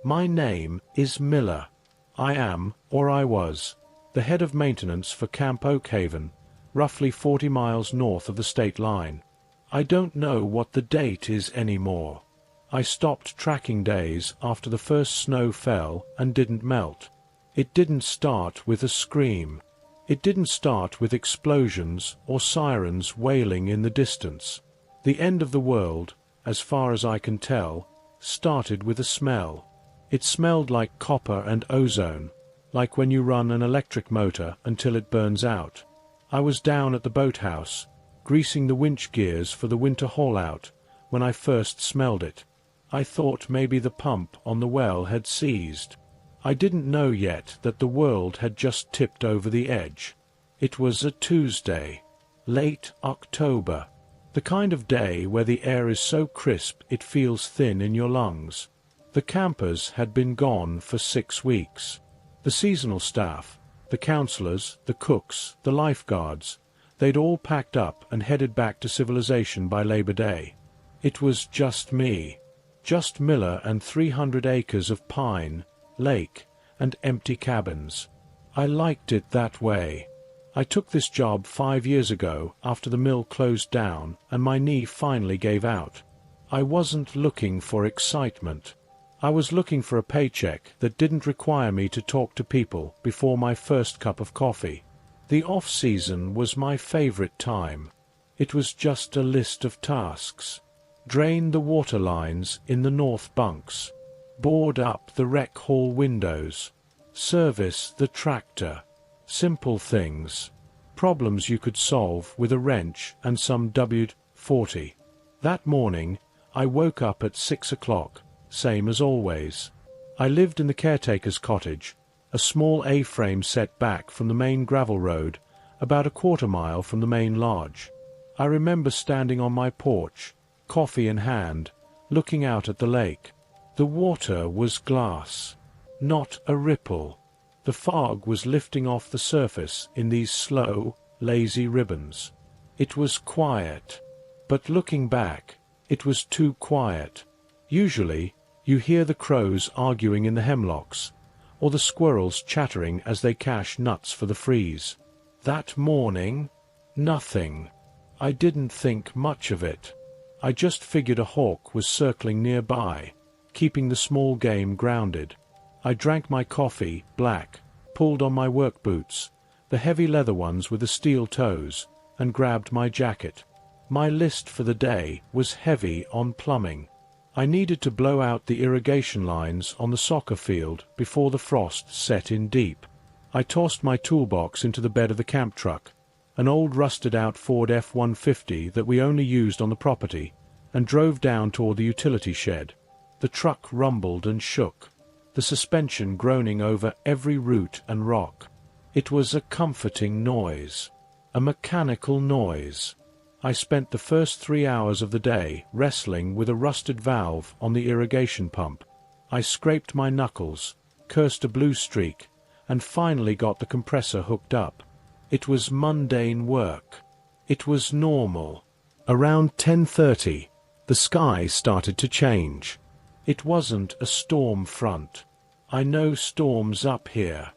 My name is Miller. I am, or I was, the head of maintenance for Camp Oakhaven, roughly 40 miles north of the state line. I don't know what the date is anymore. I stopped tracking days after the first snow fell and didn't melt. It didn't start with a scream. It didn't start with explosions or sirens wailing in the distance. The end of the world, as far as I can tell, started with a smell. It smelled like copper and ozone, like when you run an electric motor until it burns out. I was down at the boathouse, greasing the winch gears for the winter haul-out, when I first smelled it. I thought maybe the pump on the well had seized. I didn't know yet that the world had just tipped over the edge. It was a Tuesday, late October, the kind of day where the air is so crisp it feels thin in your lungs. The campers had been gone for 6 weeks. The seasonal staff, the counselors, the cooks, the lifeguards, they'd all packed up and headed back to civilization by Labor Day. It was just me. Just Miller and 300 acres of pine, lake, and empty cabins. I liked it that way. I took this job 5 years ago after the mill closed down and my knee finally gave out. I wasn't looking for excitement. I was looking for a paycheck that didn't require me to talk to people before my first cup of coffee. The off-season was my favorite time. It was just a list of tasks. Drain the water lines in the north bunks. Board up the rec hall windows. Service the tractor. Simple things. Problems you could solve with a wrench and some WD-40. That morning, I woke up at 6 o'clock, same as always. I lived in the caretaker's cottage, a small A-frame set back from the main gravel road, about a quarter-mile from the main lodge. I remember standing on my porch, coffee in hand, looking out at the lake. The water was glass, not a ripple. The fog was lifting off the surface in these slow, lazy ribbons. It was quiet, but looking back, it was too quiet. Usually, you hear the crows arguing in the hemlocks, or the squirrels chattering as they cache nuts for the freeze. That morning, nothing. I didn't think much of it. I just figured a hawk was circling nearby, keeping the small game grounded. I drank my coffee, black, pulled on my work boots, the heavy leather ones with the steel toes, and grabbed my jacket. My list for the day was heavy on plumbing. I needed to blow out the irrigation lines on the soccer field before the frost set in deep. I tossed my toolbox into the bed of the camp truck, an old rusted-out Ford F-150 that we only used on the property, and drove down toward the utility shed. The truck rumbled and shook, the suspension groaning over every root and rock. It was a comforting noise, a mechanical noise. I spent the first 3 hours of the day wrestling with a rusted valve on the irrigation pump. I scraped my knuckles, cursed a blue streak, and finally got the compressor hooked up. It was mundane work. It was normal. Around 10:30, the sky started to change. It wasn't a storm front. I know storms up here.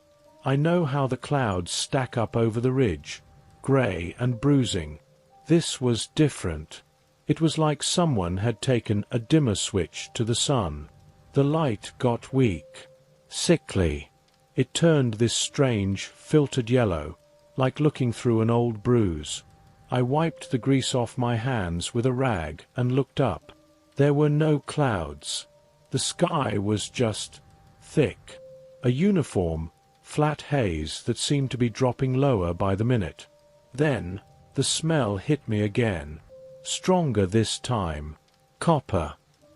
I know how the clouds stack up over the ridge, grey and bruising. This was different. It was like someone had taken a dimmer switch to the sun. The light got weak, sickly. It turned this strange, filtered yellow, like looking through an old bruise. I wiped the grease off my hands with a rag and looked up. There were no clouds. The sky was just thick. A uniform, flat haze that seemed to be dropping lower by the minute. Then, the smell hit me again, stronger this time. Copper,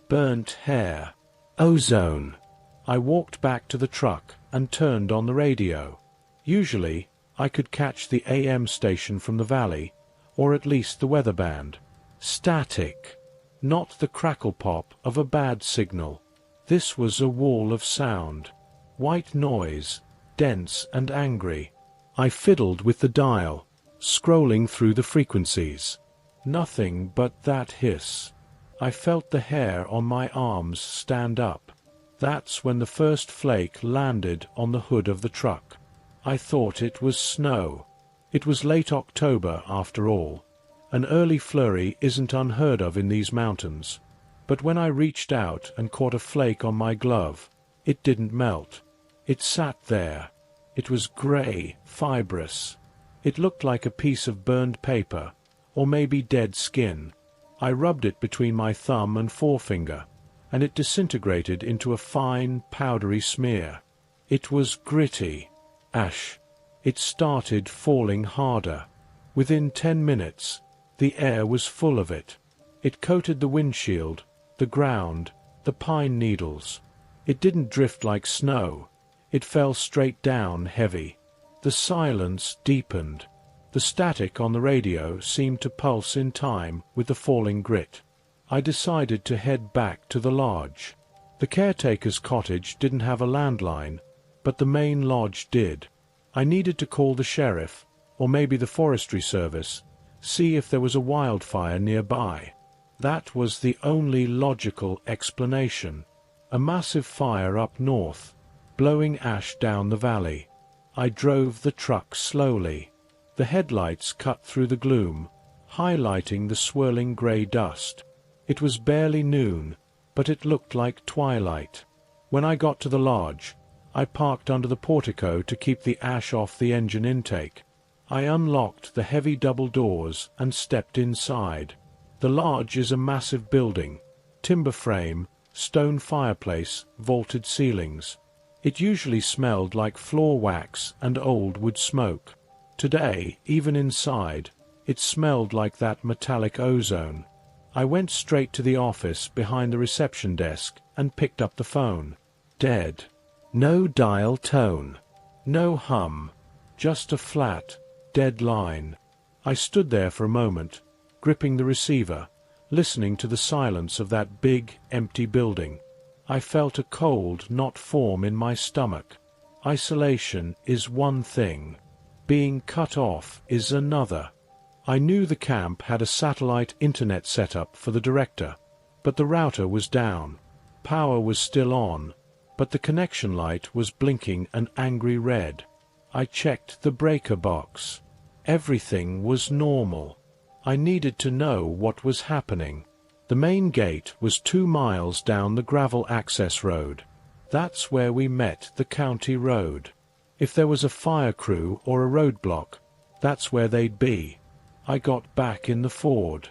burnt hair, ozone. I walked back to the truck and turned on the radio. Usually, I could catch the AM station from the valley, or at least the weather band. Static, not the crackle pop of a bad signal. This was a wall of sound. White noise, dense and angry. I fiddled with the dial, scrolling through the frequencies. Nothing but that hiss. I felt the hair on my arms stand up. That's when the first flake landed on the hood of the truck. I thought it was snow. It was late October after all. An early flurry isn't unheard of in these mountains. But when I reached out and caught a flake on my glove, it didn't melt. It sat there. It was grey, fibrous. It looked like a piece of burned paper, or maybe dead skin. I rubbed it between my thumb and forefinger, and it disintegrated into a fine, powdery smear. It was gritty. Ash. It started falling harder. Within 10 minutes, the air was full of it. It coated the windshield, the ground, the pine needles. It didn't drift like snow. It fell straight down heavy. The silence deepened. The static on the radio seemed to pulse in time with the falling grit. I decided to head back to the lodge. The caretaker's cottage didn't have a landline, but the main lodge did. I needed to call the sheriff, or maybe the forestry service, see if there was a wildfire nearby. That was the only logical explanation. A massive fire up north, blowing ash down the valley. I drove the truck slowly. The headlights cut through the gloom, highlighting the swirling grey dust. It was barely noon, but it looked like twilight. When I got to the lodge, I parked under the portico to keep the ash off the engine intake. I unlocked the heavy double doors and stepped inside. The lodge is a massive building, timber frame, stone fireplace, vaulted ceilings. It usually smelled like floor wax and old wood smoke. Today, even inside, it smelled like that metallic ozone. I went straight to the office behind the reception desk and picked up the phone. Dead. No dial tone. No hum. Just a flat, dead line. I stood there for a moment, gripping the receiver, listening to the silence of that big, empty building. I felt a cold knot form in my stomach. Isolation is one thing. Being cut off is another. I knew the camp had a satellite internet setup for the director, but the router was down. Power was still on, but the connection light was blinking an angry red. I checked the breaker box. Everything was normal. I needed to know what was happening. The main gate was 2 miles down the gravel access road. That's where we met the county road. If there was a fire crew or a roadblock, that's where they'd be. I got back in the Ford.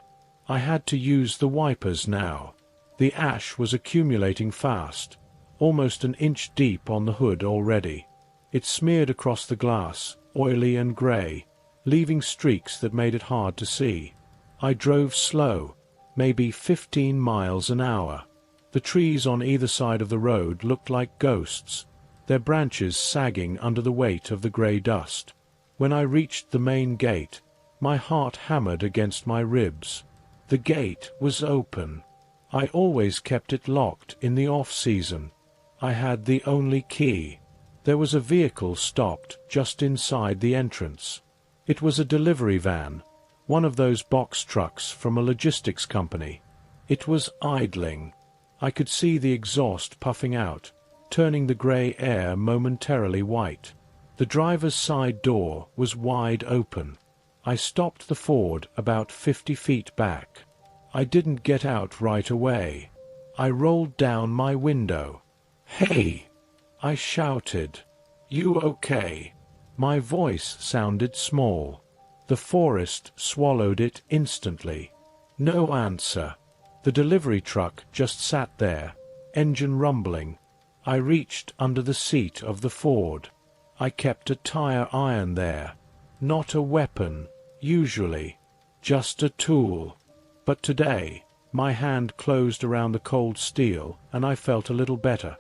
I had to use the wipers now. The ash was accumulating fast, almost an inch deep on the hood already. It smeared across the glass, oily and grey, leaving streaks that made it hard to see. I drove slow, maybe 15 miles an hour. The trees on either side of the road looked like ghosts, their branches sagging under the weight of the grey dust. When I reached the main gate, my heart hammered against my ribs. The gate was open. I always kept it locked in the off-season. I had the only key. There was a vehicle stopped just inside the entrance. It was a delivery van, one of those box trucks from a logistics company. It was idling. I could see the exhaust puffing out, turning the grey air momentarily white. The driver's side door was wide open. I stopped the Ford about 50 feet back. I didn't get out right away. I rolled down my window. "Hey!" I shouted. "You okay?" My voice sounded small. The forest swallowed it instantly. No answer. The delivery truck just sat there, engine rumbling. I reached under the seat of the Ford. I kept a tire iron there. Not a weapon, usually. Just a tool. But today, my hand closed around the cold steel, and I felt a little better.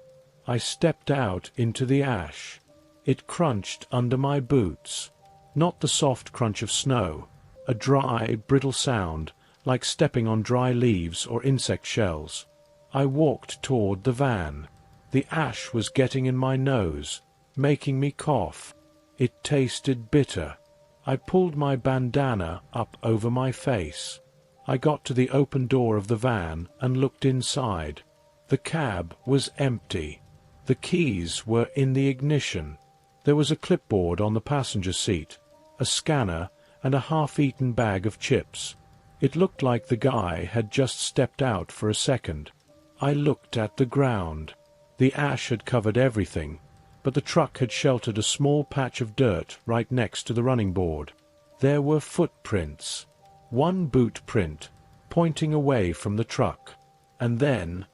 I stepped out into the ash. It crunched under my boots. Not the soft crunch of snow, a dry, brittle sound, like stepping on dry leaves or insect shells. I walked toward the van. The ash was getting in my nose, making me cough. It tasted bitter. I pulled my bandana up over my face. I got to the open door of the van and looked inside. The cab was empty. The keys were in the ignition. There was a clipboard on the passenger seat, a scanner, and a half-eaten bag of chips. It looked like the guy had just stepped out for a second. I looked at the ground. The ash had covered everything, but the truck had sheltered a small patch of dirt right next to the running board. There were footprints. One boot print, pointing away from the truck. And then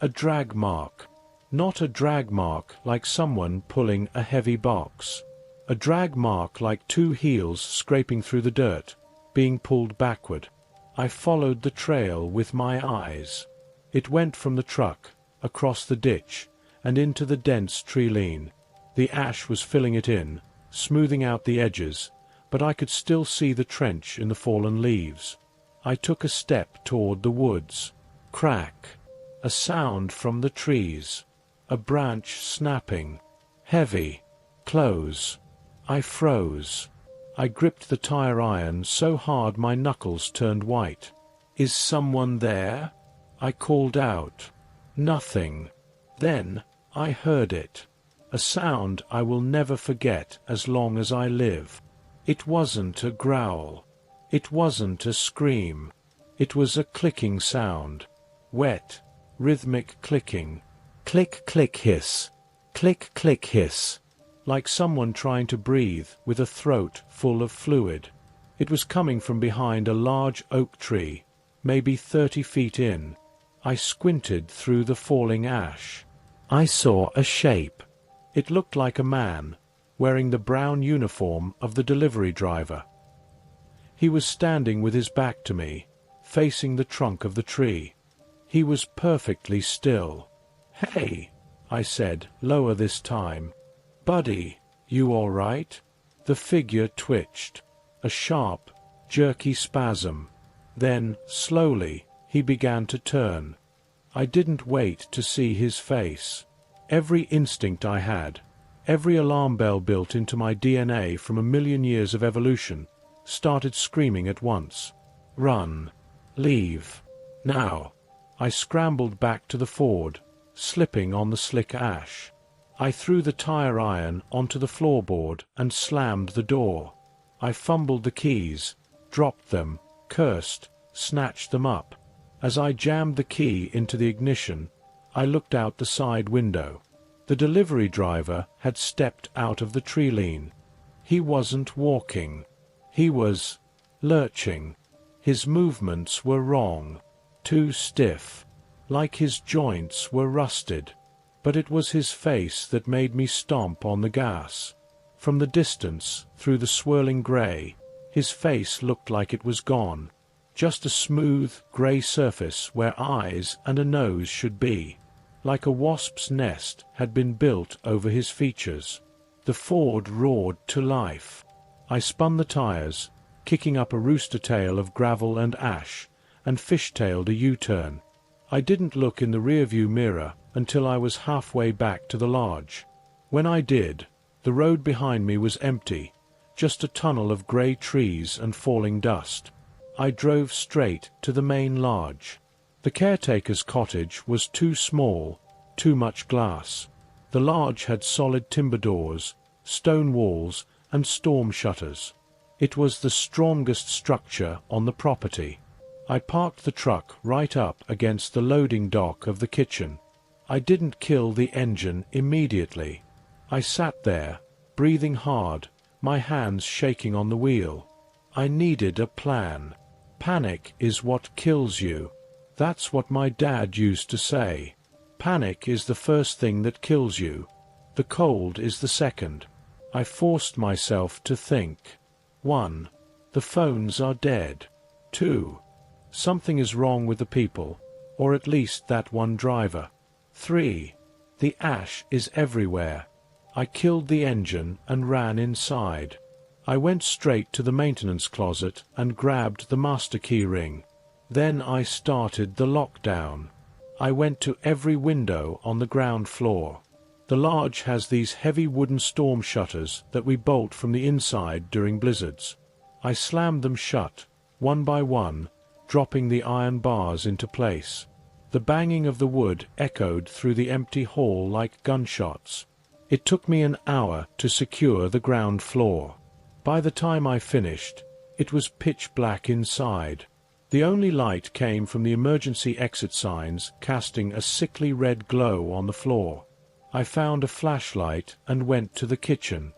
a drag mark. Not a drag mark like someone pulling a heavy box. A drag mark like two heels scraping through the dirt, being pulled backward. I followed the trail with my eyes. It went from the truck, across the ditch, and into the dense tree-line. The ash was filling it in, smoothing out the edges, but I could still see the trench in the fallen leaves. I took a step toward the woods. Crack. A sound from the trees. A branch snapping. Heavy. Close. I froze. I gripped the tire iron so hard my knuckles turned white. "Is someone there?" I called out. Nothing. Then I heard it. A sound I will never forget as long as I live. It wasn't a growl. It wasn't a scream. It was a clicking sound. Wet, rhythmic clicking. Click, click, hiss. Click, click, hiss. Like someone trying to breathe with a throat full of fluid. It was coming from behind a large oak tree, maybe 30 feet in. I squinted through the falling ash. I saw a shape. It looked like a man, wearing the brown uniform of the delivery driver. He was standing with his back to me, facing the trunk of the tree. He was perfectly still. "Hey," I said, lower this time. "Buddy, you all right?" The figure twitched. A sharp, jerky spasm. Then, slowly, he began to turn. I didn't wait to see his face. Every instinct I had, every alarm bell built into my DNA from a million years of evolution, started screaming at once. Run. Leave. Now. I scrambled back to the ford, slipping on the slick ash. I threw the tire iron onto the floorboard and slammed the door. I fumbled the keys, dropped them, cursed, snatched them up. As I jammed the key into the ignition, I looked out the side window. The delivery driver had stepped out of the tree-line. He wasn't walking. He was lurching. His movements were wrong, too stiff, like his joints were rusted. But it was his face that made me stomp on the gas. From the distance, through the swirling grey, his face looked like it was gone. Just a smooth, grey surface where eyes and a nose should be. Like a wasp's nest had been built over his features. The Ford roared to life. I spun the tires, kicking up a rooster tail of gravel and ash, and fishtailed a U-turn. I didn't look in the rearview mirror until I was halfway back to the lodge. When I did, the road behind me was empty, just a tunnel of grey trees and falling dust. I drove straight to the main lodge. The caretaker's cottage was too small, too much glass. The lodge had solid timber doors, stone walls, and storm shutters. It was the strongest structure on the property. I parked the truck right up against the loading dock of the kitchen. I didn't kill the engine immediately. I sat there, breathing hard, my hands shaking on the wheel. I needed a plan. Panic is what kills you. That's what my dad used to say. Panic is the first thing that kills you. The cold is the second. I forced myself to think. 1. The phones are dead. 2. Something is wrong with the people, or at least that one driver. 3. The ash is everywhere. I killed the engine and ran inside. I went straight to the maintenance closet and grabbed the master key ring. Then I started the lockdown. I went to every window on the ground floor. The lodge has these heavy wooden storm shutters that we bolt from the inside during blizzards. I slammed them shut, one by one, dropping the iron bars into place. The banging of the wood echoed through the empty hall like gunshots. It took me an hour to secure the ground floor. By the time I finished, it was pitch black inside. The only light came from the emergency exit signs casting a sickly red glow on the floor. I found a flashlight and went to the kitchen.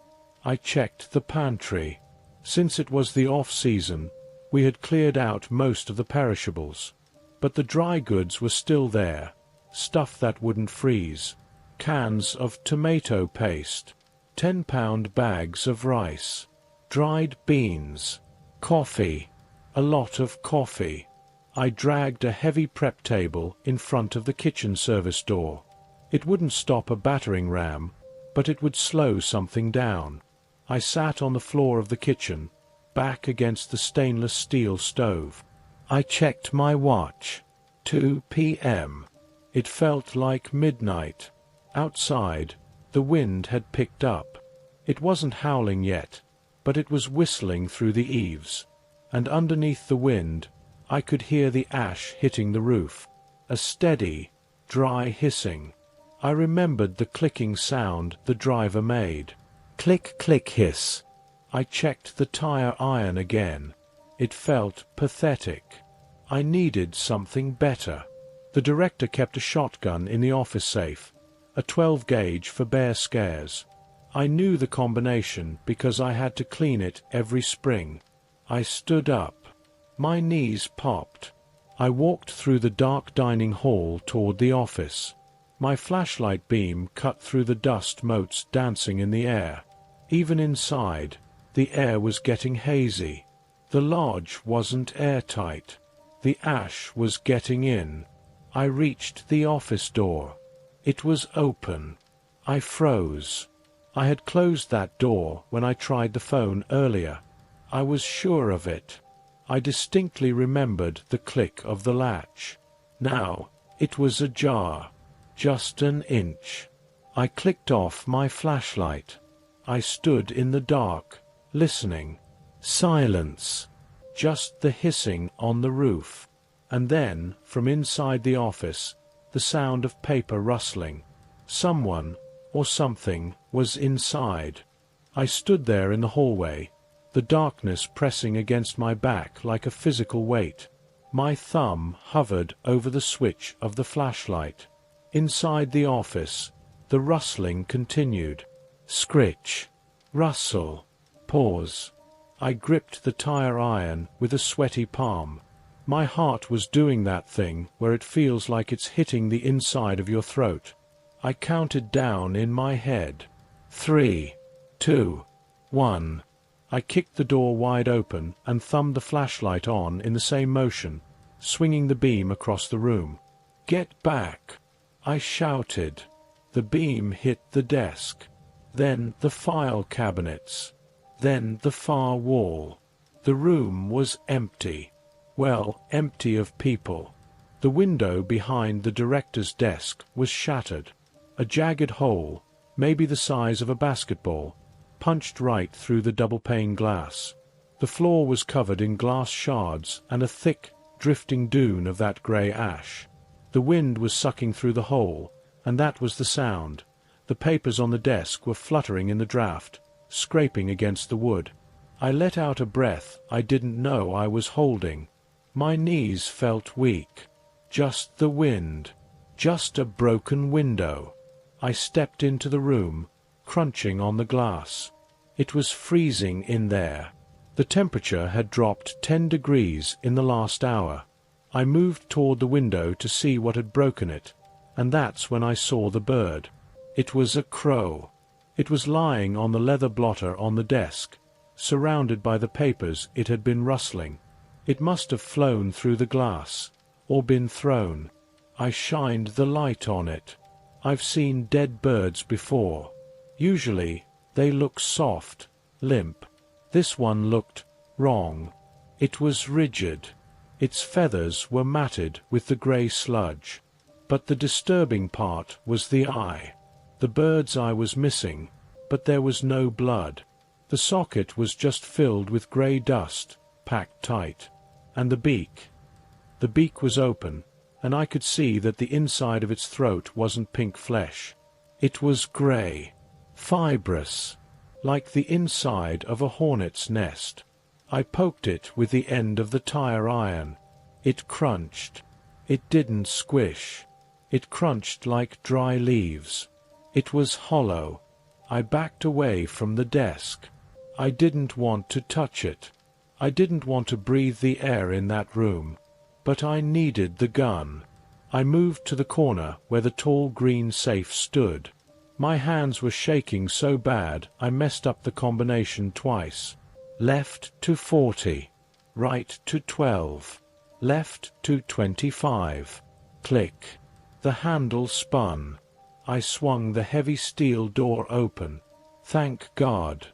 I checked the pantry. Since it was the off-season, we had cleared out most of the perishables. But the dry goods were still there, stuff that wouldn't freeze. Cans of tomato paste, 10-pound bags of rice, dried beans, coffee, a lot of coffee. I dragged a heavy prep table in front of the kitchen service door. It wouldn't stop a battering ram, but it would slow something down. I sat on the floor of the kitchen, back against the stainless steel stove. I checked my watch. 2 p.m. It felt like midnight. Outside, the wind had picked up. It wasn't howling yet, but it was whistling through the eaves. And underneath the wind, I could hear the ash hitting the roof. A steady, dry hissing. I remembered the clicking sound the driver made. Click, click, hiss. I checked the tire iron again. It felt pathetic. I needed something better. The director kept a shotgun in the office safe, a 12-gauge for bare scares. I knew the combination because I had to clean it every spring. I stood up. My knees popped. I walked through the dark dining hall toward the office. My flashlight beam cut through the dust motes dancing in the air. Even inside, the air was getting hazy. The lodge wasn't airtight. The ash was getting in. I reached the office door. It was open. I froze. I had closed that door when I tried the phone earlier. I was sure of it. I distinctly remembered the click of the latch. Now, it was ajar. Just an inch. I clicked off my flashlight. I stood in the dark, listening. Silence. Just the hissing on the roof. And then, from inside the office, the sound of paper rustling. Someone, or something, was inside. I stood there in the hallway, the darkness pressing against my back like a physical weight. My thumb hovered over the switch of the flashlight. Inside the office, the rustling continued. Scritch. Rustle. Pause. I gripped the tire iron with a sweaty palm. My heart was doing that thing where it feels like it's hitting the inside of your throat. I counted down in my head. 3, 2, 1. I kicked the door wide open and thumbed the flashlight on in the same motion, swinging the beam across the room. Get back! I shouted. The beam hit the desk. Then the file cabinets. Then the far wall. The room was empty. Well, empty of people. The window behind the director's desk was shattered. A jagged hole, maybe the size of a basketball, punched right through the double-pane glass. The floor was covered in glass shards and a thick, drifting dune of that grey ash. The wind was sucking through the hole, and that was the sound. The papers on the desk were fluttering in the draught, scraping against the wood. I let out a breath I didn't know I was holding. My knees felt weak. Just the wind. Just a broken window. I stepped into the room, crunching on the glass. It was freezing in there. The temperature had dropped 10 degrees in the last hour. I moved toward the window to see what had broken it, and that's when I saw the bird. It was a crow. It was lying on the leather blotter on the desk, surrounded by the papers it had been rustling. It must have flown through the glass, or been thrown. I shined the light on it. I've seen dead birds before. Usually, they look soft, limp. This one looked wrong. It was rigid. Its feathers were matted with the grey sludge. But the disturbing part was the eye. The bird's eye was missing, but there was no blood. The socket was just filled with grey dust, packed tight. And the beak. The beak was open, and I could see that the inside of its throat wasn't pink flesh. It was grey, fibrous, like the inside of a hornet's nest. I poked it with the end of the tire iron. It crunched. It didn't squish. It crunched like dry leaves. It was hollow. I backed away from the desk. I didn't want to touch it. I didn't want to breathe the air in that room. But I needed the gun. I moved to the corner where the tall green safe stood. My hands were shaking so bad I messed up the combination twice. Left to 40. Right to 12. Left to 25. Click. The handle spun. I swung the heavy steel door open. Thank God.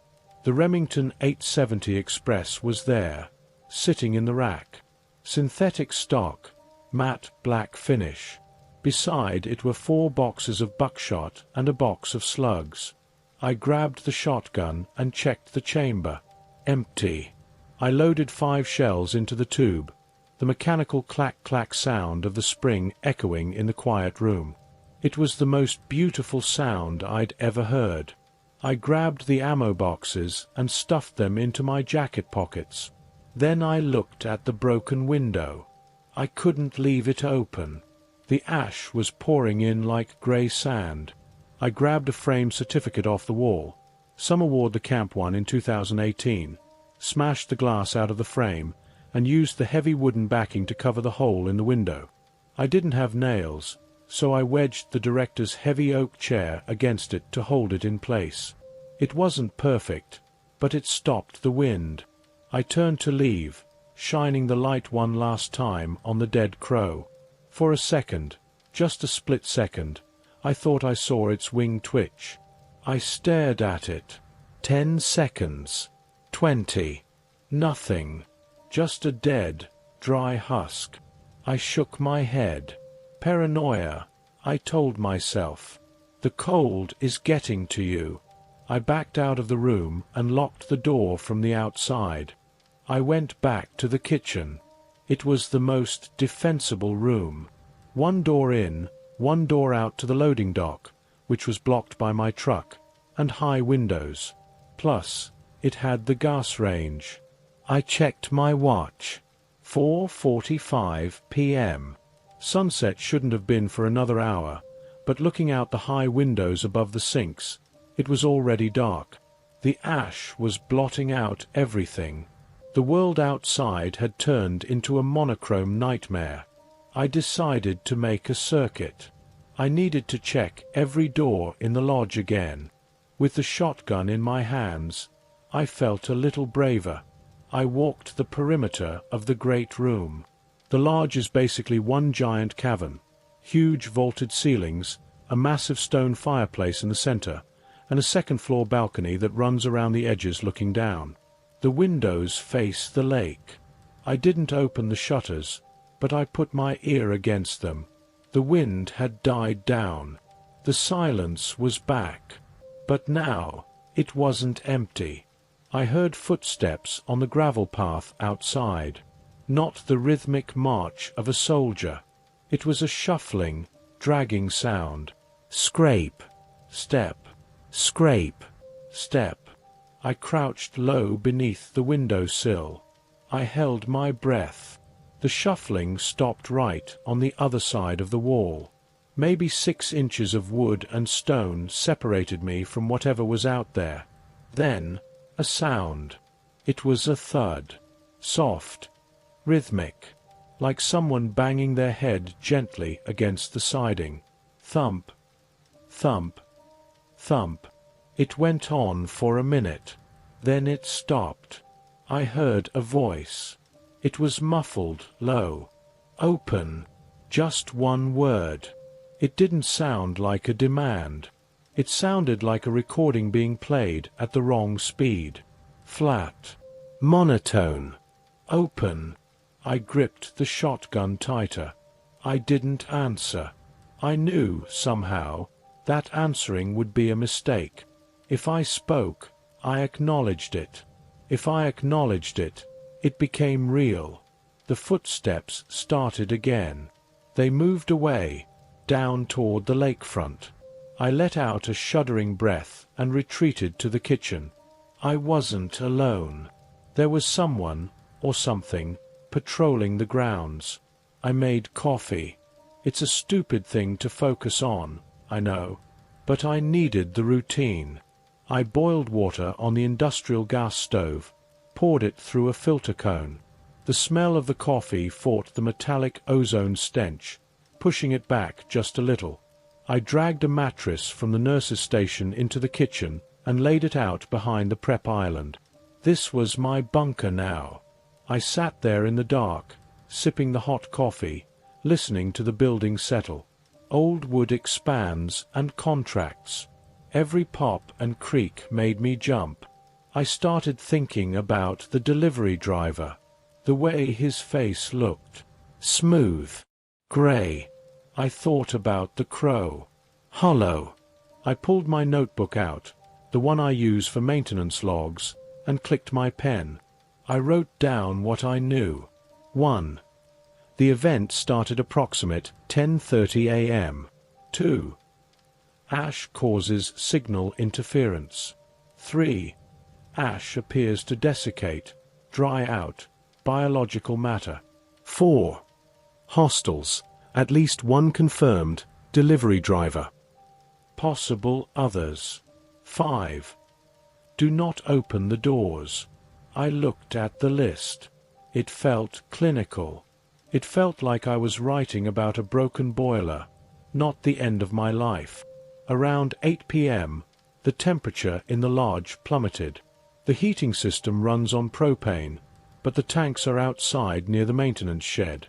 The Remington 870 Express was there, sitting in the rack. Synthetic stock, matte black finish. Beside it were 4 boxes of buckshot and a box of slugs. I grabbed the shotgun and checked the chamber. Empty. I loaded 5 shells into the tube, the mechanical clack-clack sound of the spring echoing in the quiet room. It was the most beautiful sound I'd ever heard. I grabbed the ammo boxes and stuffed them into my jacket pockets. Then I looked at the broken window. I couldn't leave it open. The ash was pouring in like grey sand. I grabbed a framed certificate off the wall. Some award the camp one in 2018. Smashed the glass out of the frame and used the heavy wooden backing to cover the hole in the window. I didn't have nails, so I wedged the director's heavy oak chair against it to hold it in place. It wasn't perfect, but it stopped the wind. I turned to leave, shining the light one last time on the dead crow. For a second, just a split second, I thought I saw its wing twitch. I stared at it. 10 seconds. 20. Nothing. Just a dead, dry husk. I shook my head. Paranoia, I told myself. The cold is getting to you. I backed out of the room and locked the door from the outside. I went back to the kitchen. It was the most defensible room. 1 door in, 1 door out to the loading dock, which was blocked by my truck, and high windows. Plus, it had the gas range. I checked my watch. 4:45 p.m. Sunset shouldn't have been for another hour, but looking out the high windows above the sinks, it was already dark. The ash was blotting out everything. The world outside had turned into a monochrome nightmare. I decided to make a circuit. I needed to check every door in the lodge again. With the shotgun in my hands, I felt a little braver. I walked the perimeter of the great room. The lodge is basically one giant cavern. Huge vaulted ceilings, a massive stone fireplace in the center, and a second-floor balcony that runs around the edges looking down. The windows face the lake. I didn't open the shutters, but I put my ear against them. The wind had died down. The silence was back. But now, it wasn't empty. I heard footsteps on the gravel path outside. Not the rhythmic march of a soldier. It was a shuffling, dragging sound. Scrape, step, scrape, step. I crouched low beneath the window-sill. I held my breath. The shuffling stopped right on the other side of the wall. Maybe 6 inches of wood and stone separated me from whatever was out there. Then, a sound. It was a thud. Soft, rhythmic, like someone banging their head gently against the siding. Thump, thump, thump. It went on for a minute. Then it stopped. I heard a voice. It was muffled, low. Open. Just 1 word. It didn't sound like a demand. It sounded like a recording being played at the wrong speed. Flat. Monotone. Open. I gripped the shotgun tighter. I didn't answer. I knew, somehow, that answering would be a mistake. If I spoke, I acknowledged it. If I acknowledged it, it became real. The footsteps started again. They moved away, down toward the lakefront. I let out a shuddering breath and retreated to the kitchen. I wasn't alone. There was someone, or something, patrolling the grounds. I made coffee. It's a stupid thing to focus on, I know, but I needed the routine. I boiled water on the industrial gas stove, poured it through a filter cone. The smell of the coffee fought the metallic ozone stench, pushing it back just a little. I dragged a mattress from the nurse's station into the kitchen and laid it out behind the prep island. This was my bunker now. I sat there in the dark, sipping the hot coffee, listening to the building settle. Old wood expands and contracts. Every pop and creak made me jump. I started thinking about the delivery driver. The way his face looked. Smooth. Gray. I thought about the crow. Hollow. I pulled my notebook out, the one I use for maintenance logs, and clicked my pen. I wrote down what I knew. 1. The event started approximate 10:30 a.m. 2. Ash causes signal interference. 3. Ash appears to desiccate, dry out, biological matter. 4. Hostiles, at least one confirmed, delivery driver. Possible others. 5. Do not open the doors. I looked at the list. It felt clinical. It felt like I was writing about a broken boiler, not the end of my life. Around 8 p.m., the temperature in the lodge plummeted. The heating system runs on propane, but the tanks are outside near the maintenance shed.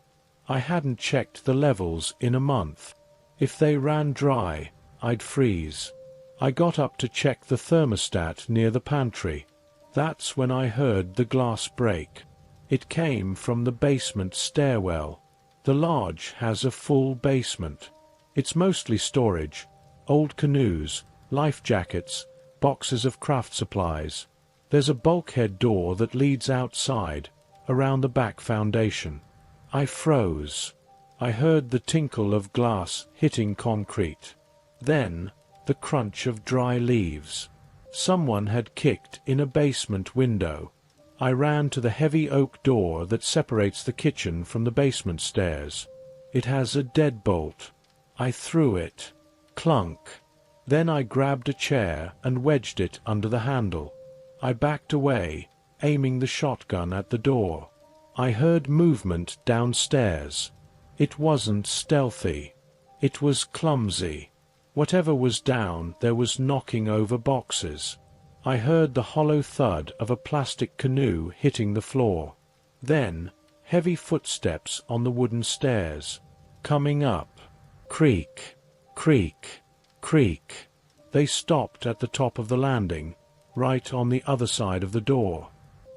I hadn't checked the levels in a month. If they ran dry, I'd freeze. I got up to check the thermostat near the pantry. That's when I heard the glass break. It came from the basement stairwell. The lodge has a full basement. It's mostly storage, old canoes, life jackets, boxes of craft supplies. There's a bulkhead door that leads outside, around the back foundation. I froze. I heard the tinkle of glass hitting concrete. Then, the crunch of dry leaves. Someone had kicked in a basement window. I ran to the heavy oak door that separates the kitchen from the basement stairs. It has a deadbolt. I threw it. Clunk. Then I grabbed a chair and wedged it under the handle. I backed away, aiming the shotgun at the door. I heard movement downstairs. It wasn't stealthy. It was clumsy. Whatever was down, there was knocking over boxes. I heard the hollow thud of a plastic canoe hitting the floor. Then, heavy footsteps on the wooden stairs. Coming up. Creak. Creak. Creak. They stopped at the top of the landing, right on the other side of the door.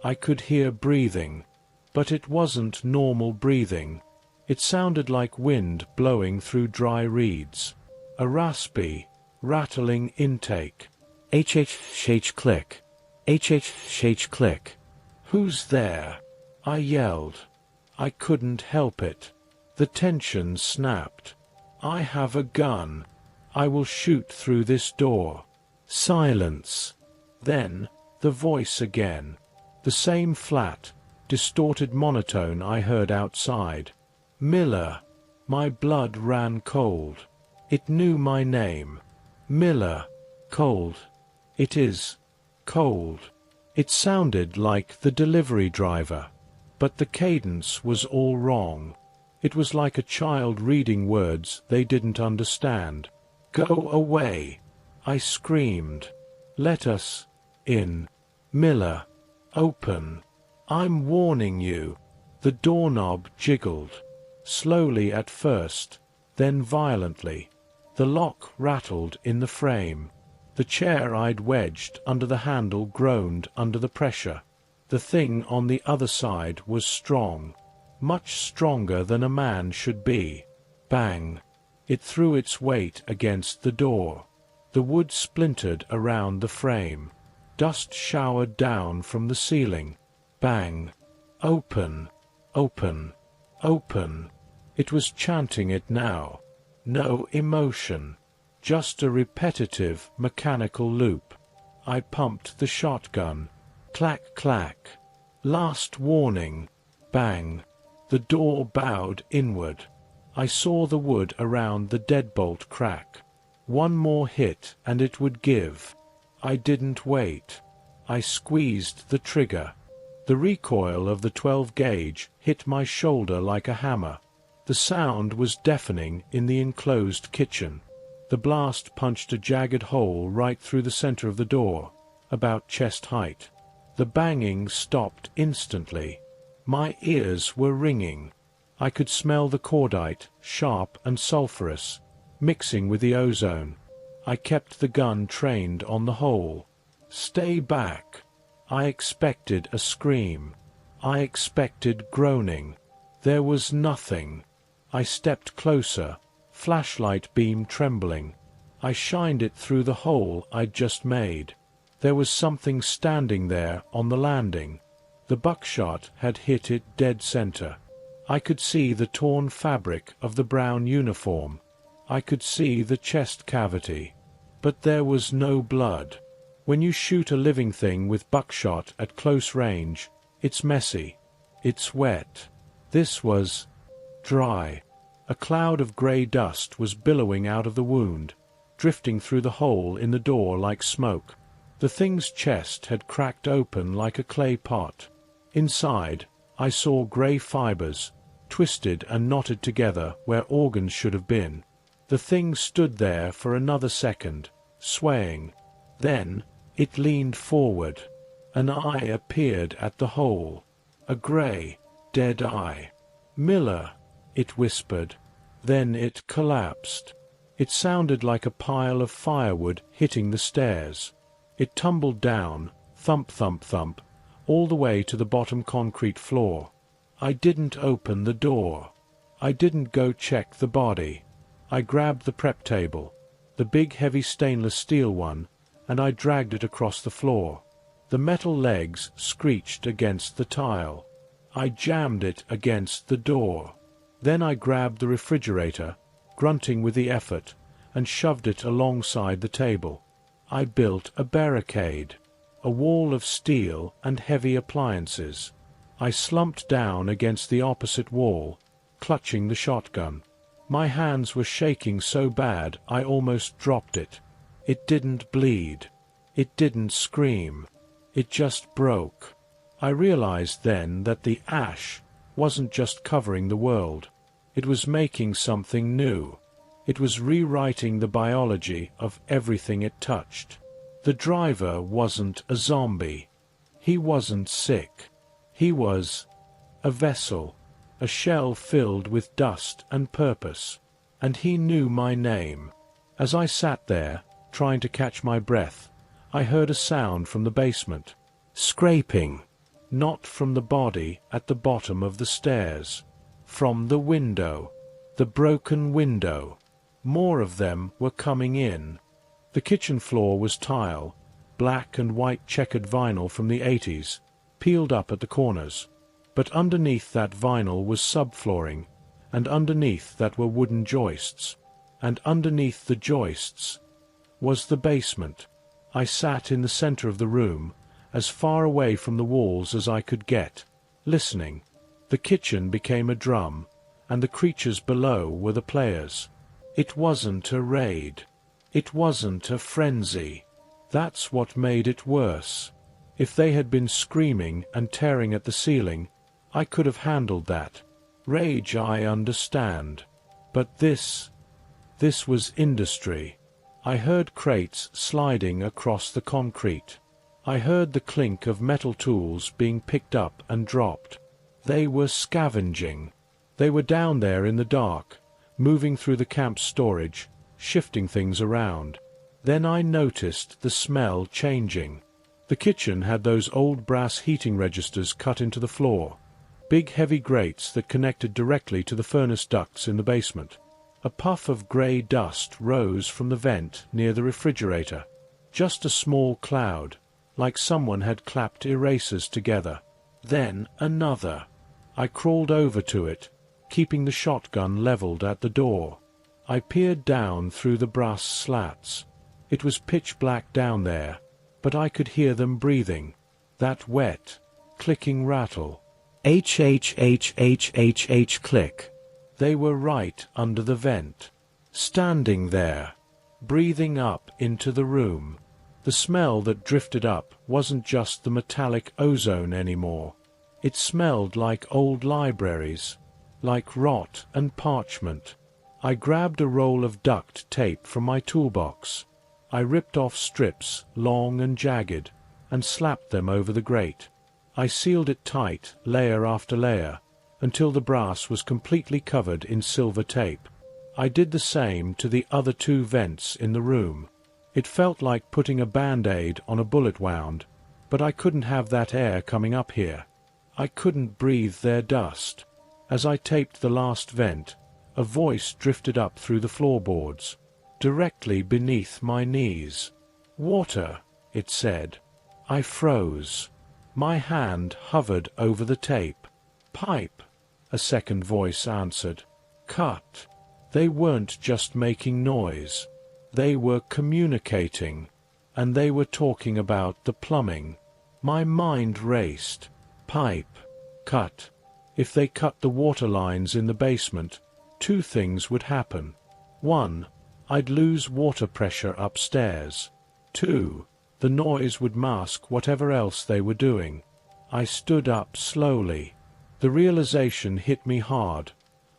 I could hear breathing, but it wasn't normal breathing. It sounded like wind blowing through dry reeds. A raspy, rattling intake. HHH click. HHH click. Who's there? I yelled. I couldn't help it. The tension snapped. I have a gun. I will shoot through this door. Silence. Then, the voice again. The same flat, distorted monotone I heard outside. Miller. My blood ran cold. It knew my name. Miller. Cold. It is. Cold. It sounded like the delivery driver. But the cadence was all wrong. It was like a child reading words they didn't understand. Go away. I screamed. Let us in. Miller. Open. I'm warning you. The doorknob jiggled. Slowly at first, then violently. The lock rattled in the frame. The chair I'd wedged under the handle groaned under the pressure. The thing on the other side was strong. Much stronger than a man should be. Bang. It threw its weight against the door. The wood splintered around the frame. Dust showered down from the ceiling. Bang. Open. Open. Open. It was chanting it now. No emotion. Just a repetitive, mechanical loop. I pumped the shotgun. Clack, clack. Last warning. Bang. The door bowed inward. I saw the wood around the deadbolt crack. One more hit and it would give. I didn't wait. I squeezed the trigger. The recoil of the 12-gauge hit my shoulder like a hammer. The sound was deafening in the enclosed kitchen. The blast punched a jagged hole right through the center of the door, about chest height. The banging stopped instantly. My ears were ringing. I could smell the cordite, sharp and sulphurous, mixing with the ozone. I kept the gun trained on the hole. Stay back. I expected a scream. I expected groaning. There was nothing. I stepped closer, flashlight beam trembling. I shined it through the hole I'd just made. There was something standing there on the landing. The buckshot had hit it dead center. I could see the torn fabric of the brown uniform. I could see the chest cavity. But there was no blood. When you shoot a living thing with buckshot at close range, it's messy. It's wet. This was dry. A cloud of grey dust was billowing out of the wound, drifting through the hole in the door like smoke. The thing's chest had cracked open like a clay pot. Inside, I saw grey fibers, twisted and knotted together where organs should have been. The thing stood there for another second, swaying. Then, it leaned forward. An eye appeared at the hole. A grey, dead eye. "Miller," it whispered. Then it collapsed. It sounded like a pile of firewood hitting the stairs. It tumbled down, thump, thump, thump, all the way to the bottom concrete floor. I didn't open the door. I didn't go check the body. I grabbed the prep table, the big heavy stainless steel one, and I dragged it across the floor. The metal legs screeched against the tile. I jammed it against the door. Then I grabbed the refrigerator, grunting with the effort, and shoved it alongside the table. I built a barricade, a wall of steel and heavy appliances. I slumped down against the opposite wall, clutching the shotgun. My hands were shaking so bad I almost dropped it. It didn't bleed. It didn't scream. It just broke. I realized then that the ash wasn't just covering the world. It was making something new. It was rewriting the biology of everything it touched. The driver wasn't a zombie. He wasn't sick. He was a vessel, a shell filled with dust and purpose. And he knew my name. As I sat there, trying to catch my breath, I heard a sound from the basement. Scraping. Not from the body at the bottom of the stairs. From the window. The broken window. More of them were coming in. The kitchen floor was tile, black and white checkered vinyl from the 80s, peeled up at the corners. But underneath that vinyl was subflooring, and underneath that were wooden joists. And underneath the joists was the basement. I sat in the center of the room, as far away from the walls as I could get, listening. The kitchen became a drum, and the creatures below were the players. It wasn't a raid. It wasn't a frenzy. That's what made it worse. If they had been screaming and tearing at the ceiling, I could have handled that. Rage I understand. But this was industry. I heard crates sliding across the concrete. I heard the clink of metal tools being picked up and dropped. They were scavenging. They were down there in the dark, moving through the camp's storage, shifting things around. Then I noticed the smell changing. The kitchen had those old brass heating registers cut into the floor, big heavy grates that connected directly to the furnace ducts in the basement. A puff of grey dust rose from the vent near the refrigerator. Just a small cloud, like someone had clapped erasers together. Then another. I crawled over to it, keeping the shotgun leveled at the door. I peered down through the brass slats. It was pitch black down there, but I could hear them breathing. That wet, clicking rattle. H click. They were right under the vent. Standing there, breathing up into the room. The smell that drifted up wasn't just the metallic ozone anymore. It smelled like old libraries, like rot and parchment. I grabbed a roll of duct tape from my toolbox. I ripped off strips, long and jagged, and slapped them over the grate. I sealed it tight, layer after layer, until the brass was completely covered in silver tape. I did the same to the other 2 vents in the room. It felt like putting a band-aid on a bullet wound, but I couldn't have that air coming up here. I couldn't breathe their dust. As I taped the last vent, a voice drifted up through the floorboards, directly beneath my knees. "Water," it said. I froze. My hand hovered over the tape. "Pipe," a second voice answered. "Cut." They weren't just making noise. They were communicating, and they were talking about the plumbing. My mind raced. Pipe. Cut. If they cut the water lines in the basement, 2 things would happen. 1, I'd lose water pressure upstairs. 2, the noise would mask whatever else they were doing. I stood up slowly. The realization hit me hard.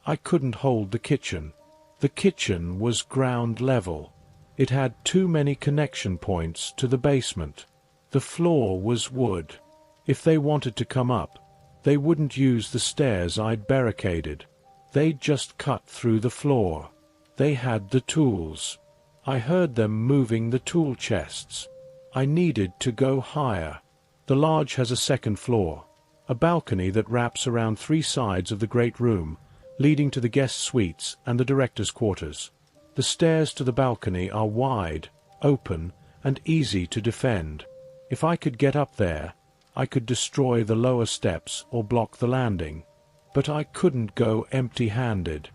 I couldn't hold the kitchen. The kitchen was ground level. It had too many connection points to the basement. The floor was wood. If they wanted to come up, they wouldn't use the stairs I'd barricaded. They'd just cut through the floor. They had the tools. I heard them moving the tool chests. I needed to go higher. The lodge has a second floor, a balcony that wraps around 3 sides of the great room, leading to the guest suites and the director's quarters. The stairs to the balcony are wide, open, and easy to defend. If I could get up there, I could destroy the lower steps or block the landing. But I couldn't go empty-handed.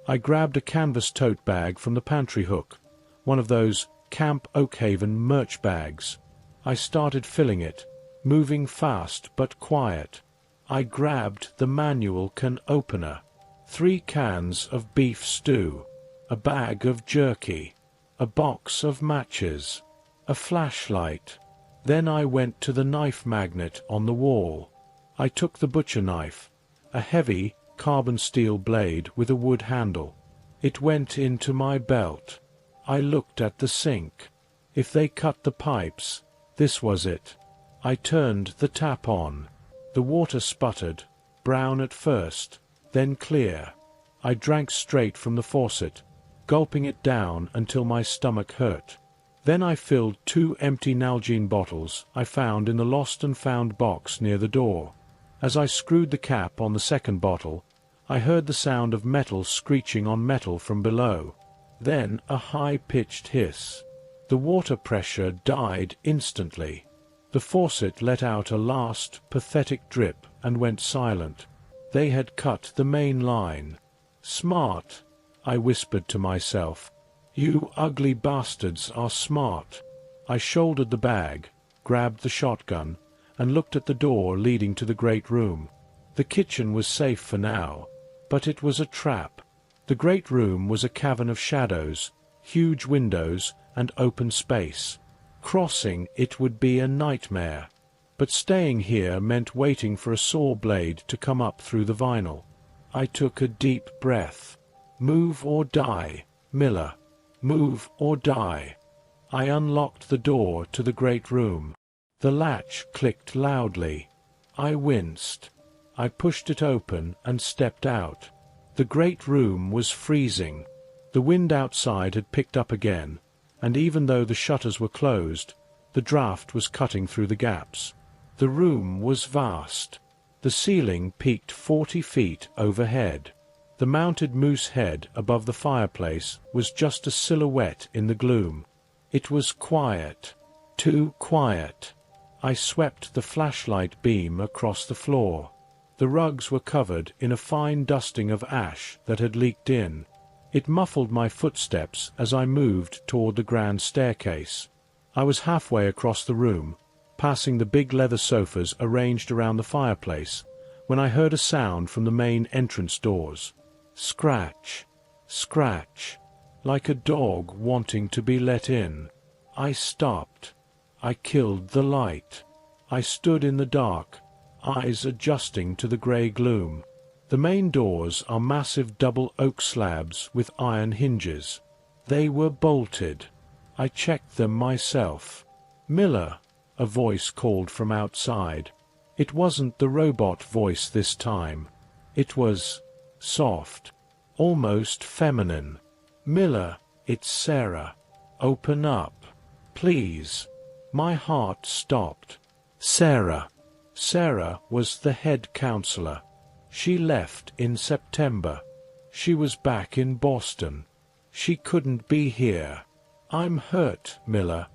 I grabbed a canvas tote bag from the pantry hook, one of those Camp Oakhaven merch bags. I started filling it, moving fast but quiet. I grabbed the manual can opener, 3 cans of beef stew, a bag of jerky, a box of matches, a flashlight. Then I went to the knife magnet on the wall. I took the butcher knife, a heavy carbon steel blade with a wood handle. It went into my belt. I looked at the sink. If they cut the pipes, this was it. I turned the tap on. The water sputtered, brown at first, then clear. I drank straight from the faucet, gulping it down until my stomach hurt. Then I filled 2 empty Nalgene bottles I found in the lost and found box near the door. As I screwed the cap on the second bottle, I heard the sound of metal screeching on metal from below. Then a high-pitched hiss. The water pressure died instantly. The faucet let out a last, pathetic drip and went silent. They had cut the main line. "Smart," I whispered to myself. "You ugly bastards are smart." I shouldered the bag, grabbed the shotgun, and looked at the door leading to the great room. The kitchen was safe for now, but it was a trap. The great room was a cavern of shadows, huge windows, and open space. Crossing it would be a nightmare. But staying here meant waiting for a saw blade to come up through the vinyl. I took a deep breath. Move or die, Miller. Move or die. I unlocked the door to the great room. The latch clicked loudly. I winced. I pushed it open and stepped out. The great room was freezing. The wind outside had picked up again, and even though the shutters were closed, the draft was cutting through the gaps. The room was vast. The ceiling peaked 40 feet overhead. The mounted moose head above the fireplace was just a silhouette in the gloom. It was quiet. Too quiet. I swept the flashlight beam across the floor. The rugs were covered in a fine dusting of ash that had leaked in. It muffled my footsteps as I moved toward the grand staircase. I was halfway across the room, passing the big leather sofas arranged around the fireplace, when I heard a sound from the main entrance doors. Scratch, scratch, like a dog wanting to be let in. I stopped. I killed the light. I stood in the dark, eyes adjusting to the grey gloom. The main doors are massive double oak slabs with iron hinges. They were bolted. I checked them myself. "Miller," a voice called from outside. It wasn't the robot voice this time. It was soft, almost feminine. "Miller, it's Sarah. Open up. Please." My heart stopped. Sarah. Sarah was the head counselor. She left in September. She was back in Boston. She couldn't be here. "I'm hurt, Miller.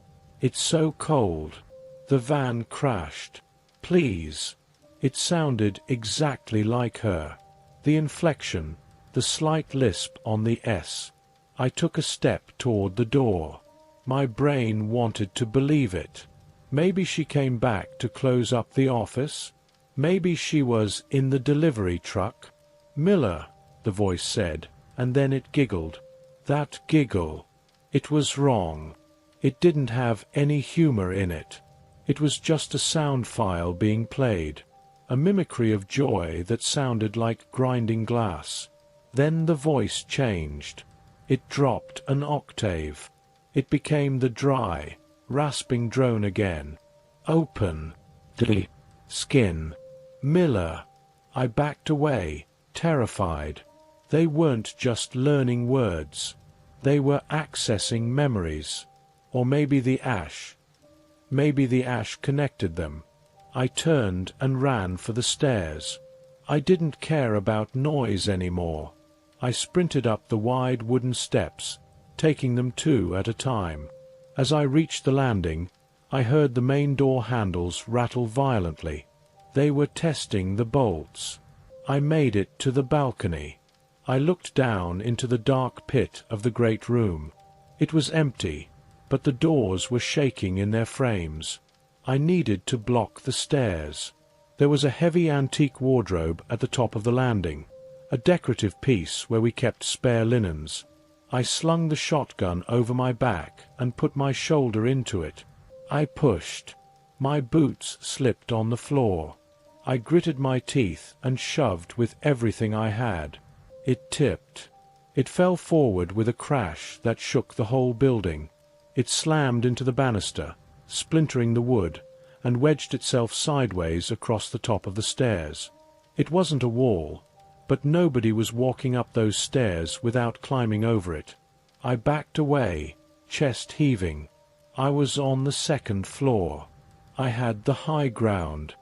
It's so cold. The van crashed. Please." It sounded exactly like her. The inflection, the slight lisp on the S. I took a step toward the door. My brain wanted to believe it. Maybe she came back to close up the office? Maybe she was in the delivery truck? "Miller," the voice said, and then it giggled. That giggle. It was wrong. It didn't have any humor in it. It was just a sound file being played, a mimicry of joy that sounded like grinding glass. Then the voice changed. It dropped an octave. It became the dry, rasping drone again. "Open the skin. Miller." I backed away, terrified. They weren't just learning words. They were accessing memories. Or maybe the ash. Maybe the ash connected them. I turned and ran for the stairs. I didn't care about noise anymore. I sprinted up the wide wooden steps, taking them two at a time. As I reached the landing, I heard the main door handles rattle violently. They were testing the bolts. I made it to the balcony. I looked down into the dark pit of the great room. It was empty, but the doors were shaking in their frames. I needed to block the stairs. There was a heavy antique wardrobe at the top of the landing, a decorative piece where we kept spare linens. I slung the shotgun over my back and put my shoulder into it. I pushed. My boots slipped on the floor. I gritted my teeth and shoved with everything I had. It tipped. It fell forward with a crash that shook the whole building. It slammed into the banister, splintering the wood, and wedged itself sideways across the top of the stairs. It wasn't a wall, but nobody was walking up those stairs without climbing over it. I backed away, chest heaving. I was on the second floor. I had the high ground.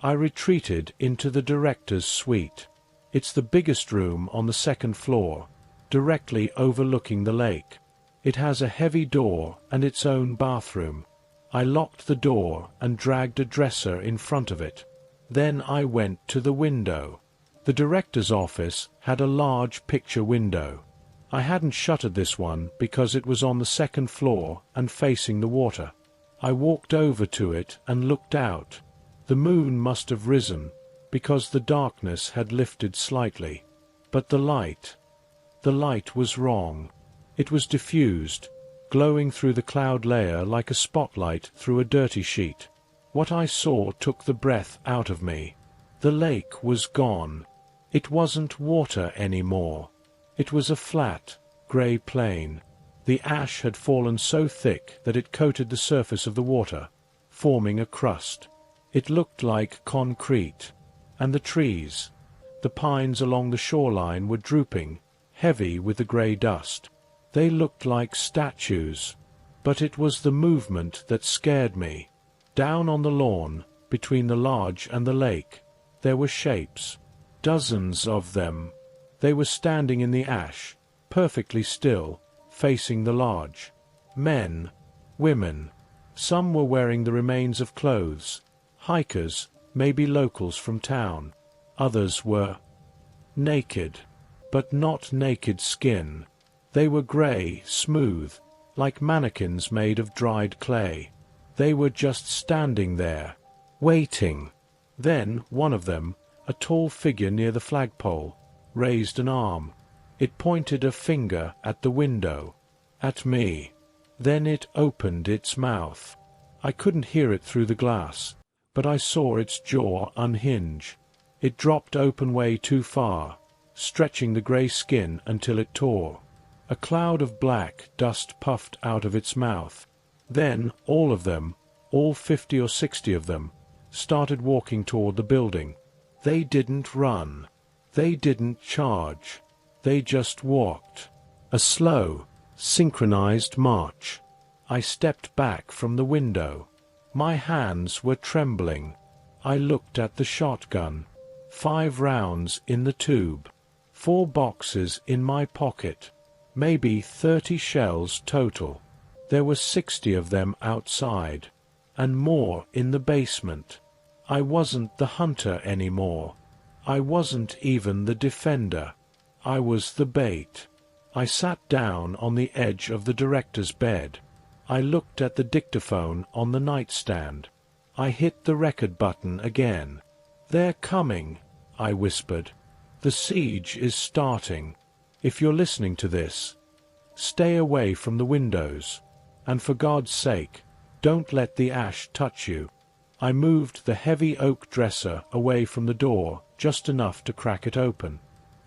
I retreated into the director's suite. It's the biggest room on the second floor, directly overlooking the lake. It has a heavy door and its own bathroom. I locked the door and dragged a dresser in front of it. Then I went to the window. The director's office had a large picture window. I hadn't shuttered this one because it was on the second floor and facing the water. I walked over to it and looked out. The moon must have risen, because the darkness had lifted slightly. But the light was wrong. It was diffused, glowing through the cloud layer like a spotlight through a dirty sheet. What I saw took the breath out of me. The lake was gone. It wasn't water anymore. It was a flat, grey plain. The ash had fallen so thick that it coated the surface of the water, forming a crust. It looked like concrete. And the trees, the pines along the shoreline, were drooping, heavy with the grey dust. They looked like statues. But it was the movement that scared me. Down on the lawn, between the lodge and the lake, there were shapes. Dozens of them. They were standing in the ash, perfectly still, facing the lodge. Men, women. Some were wearing the remains of clothes. Hikers, maybe locals from town. Others were naked, but not naked skin. They were grey, smooth, like mannequins made of dried clay. They were just standing there, waiting. Then one of them, a tall figure near the flagpole, raised an arm. It pointed a finger at the window, at me. Then it opened its mouth. I couldn't hear it through the glass, but I saw its jaw unhinge. It dropped open way too far, stretching the grey skin until it tore. A cloud of black dust puffed out of its mouth. Then all of them, all 50 or 60 of them, started walking toward the building. They didn't run. They didn't charge. They just walked. A slow, synchronized march. I stepped back from the window. My hands were trembling. I looked at the shotgun. 5 rounds in the tube. 4 boxes in my pocket. Maybe 30 shells total. There were 60 of them outside, and more in the basement. I wasn't the hunter anymore. I wasn't even the defender. I was the bait. I sat down on the edge of the director's bed. I looked at the dictaphone on the nightstand. I hit the record button again. "They're coming," I whispered. "The siege is starting. If you're listening to this, stay away from the windows. And for God's sake, don't let the ash touch you." I moved the heavy oak dresser away from the door, just enough to crack it open.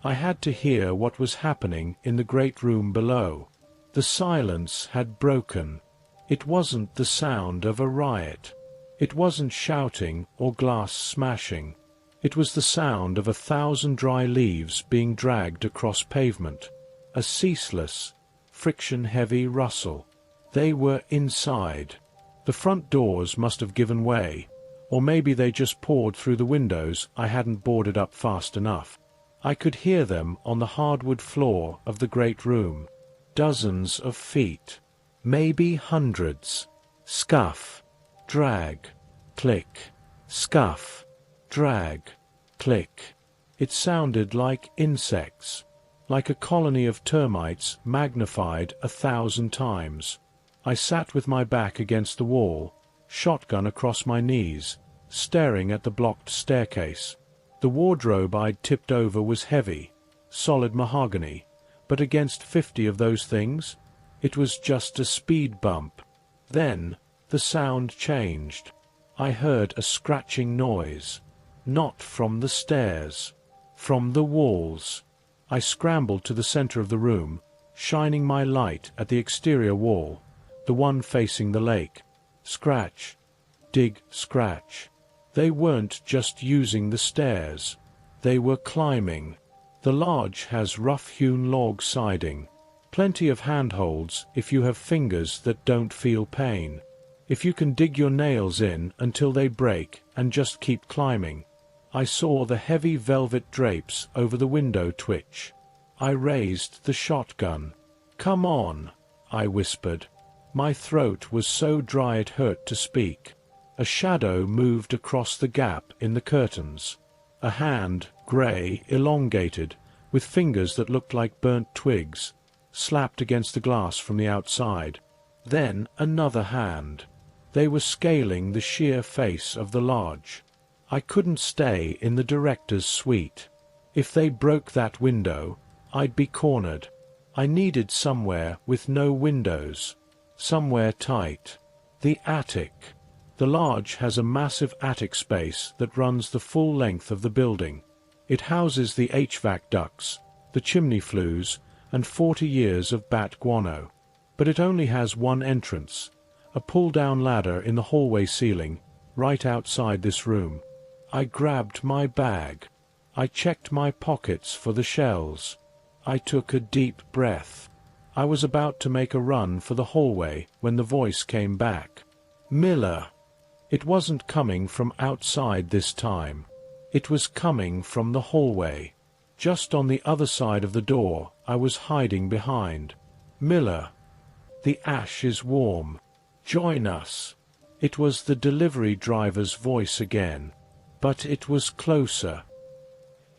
I had to hear what was happening in the great room below. The silence had broken. It wasn't the sound of a riot. It wasn't shouting or glass smashing. It was the sound of 1,000 dry leaves being dragged across pavement. A ceaseless, friction-heavy rustle. They were inside. The front doors must have given way, or maybe they just poured through the windows I hadn't boarded up fast enough. I could hear them on the hardwood floor of the great room. Dozens of feet. Maybe hundreds. Scuff. Drag. Click. Scuff. Drag. Click. It sounded like insects. Like a colony of termites magnified 1,000 times. I sat with my back against the wall, shotgun across my knees, staring at the blocked staircase. The wardrobe I'd tipped over was heavy, solid mahogany, but against 50 of those things, it was just a speed bump. Then the sound changed. I heard a scratching noise. Not from the stairs. From the walls. I scrambled to the center of the room, shining my light at the exterior wall, the one facing the lake. Scratch. Dig, scratch. They weren't just using the stairs. They were climbing. The lodge has rough-hewn log siding. Plenty of handholds if you have fingers that don't feel pain. If you can dig your nails in until they break and just keep climbing. I saw the heavy velvet drapes over the window twitch. I raised the shotgun. "Come on," I whispered. My throat was so dry it hurt to speak. A shadow moved across the gap in the curtains. A hand, grey, elongated, with fingers that looked like burnt twigs, slapped against the glass from the outside. Then another hand. They were scaling the sheer face of the lodge. I couldn't stay in the director's suite. If they broke that window, I'd be cornered. I needed somewhere with no windows. Somewhere tight. The attic. The lodge has a massive attic space that runs the full length of the building. It houses the HVAC ducts, the chimney flues, and 40 years of bat guano. But it only has one entrance, a pull-down ladder in the hallway ceiling, right outside this room. I grabbed my bag. I checked my pockets for the shells. I took a deep breath. I was about to make a run for the hallway when the voice came back. "Miller." It wasn't coming from outside this time. It was coming from the hallway. Just on the other side of the door I was hiding behind. "Miller. The ash is warm. Join us." It was the delivery driver's voice again. But it was closer.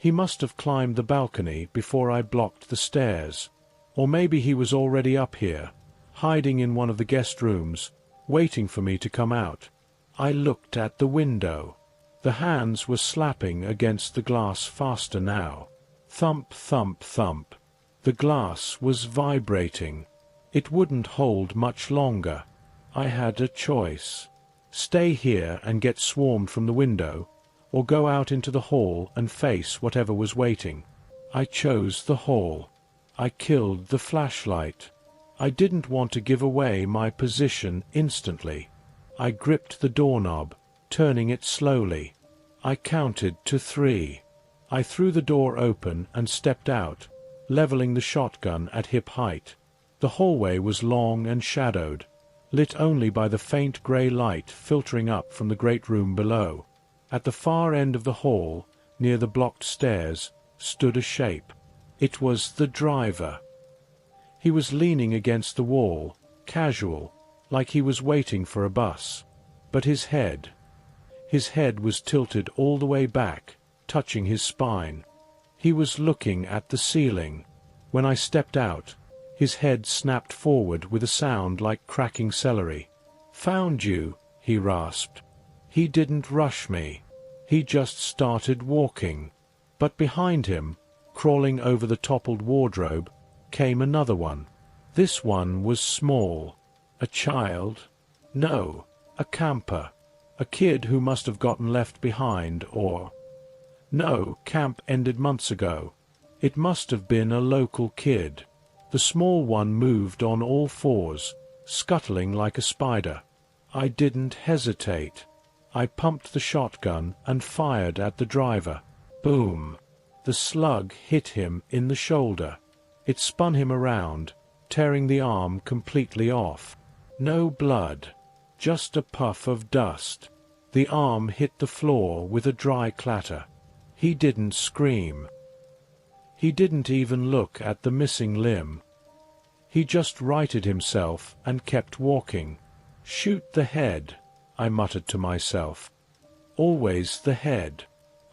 He must have climbed the balcony before I blocked the stairs. Or maybe he was already up here, hiding in one of the guest rooms, waiting for me to come out. I looked at the window. The hands were slapping against the glass faster now. Thump, thump, thump. The glass was vibrating. It wouldn't hold much longer. I had a choice. Stay here and get swarmed from the window, or go out into the hall and face whatever was waiting. I chose the hall. I killed the flashlight. I didn't want to give away my position instantly. I gripped the doorknob, turning it slowly. I counted to 3. I threw the door open and stepped out, leveling the shotgun at hip height. The hallway was long and shadowed, lit only by the faint grey light filtering up from the great room below. At the far end of the hall, near the blocked stairs, stood a shape. It was the driver. He was leaning against the wall, casual, like he was waiting for a bus. But his head was tilted all the way back, touching his spine. He was looking at the ceiling. When I stepped out, his head snapped forward with a sound like cracking celery. "Found you," he rasped. He didn't rush me. He just started walking. But behind him, crawling over the toppled wardrobe, came another one. This one was small. A child? No, a camper. A kid who must have gotten left behind, or... No, camp ended months ago. It must have been a local kid. The small one moved on all fours, scuttling like a spider. I didn't hesitate. I pumped the shotgun and fired at the driver. Boom! The slug hit him in the shoulder. It spun him around, tearing the arm completely off. No blood, just a puff of dust. The arm hit the floor with a dry clatter. He didn't scream. He didn't even look at the missing limb. He just righted himself and kept walking. "Shoot the head," I muttered to myself. Always the head.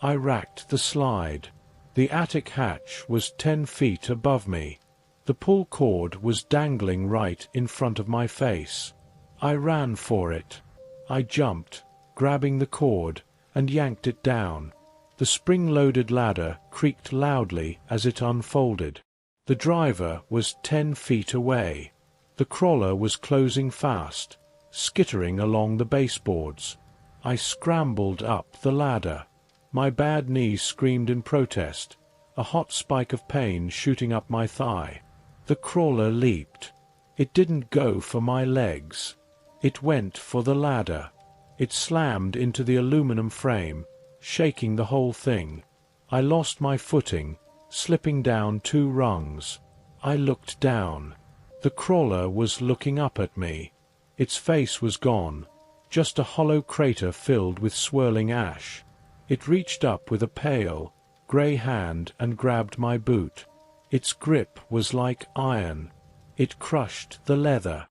I racked the slide. The attic hatch was 10 feet above me. The pull cord was dangling right in front of my face. I ran for it. I jumped, grabbing the cord, and yanked it down. The spring-loaded ladder creaked loudly as it unfolded. The driver was 10 feet away. The crawler was closing fast, skittering along the baseboards. I scrambled up the ladder. My bad knee screamed in protest, a hot spike of pain shooting up my thigh. The crawler leaped. It didn't go for my legs. It went for the ladder. It slammed into the aluminum frame, shaking the whole thing. I lost my footing, slipping down 2 rungs. I looked down. The crawler was looking up at me. Its face was gone, just a hollow crater filled with swirling ash. It reached up with a pale, grey hand and grabbed my boot. Its grip was like iron. It crushed the leather.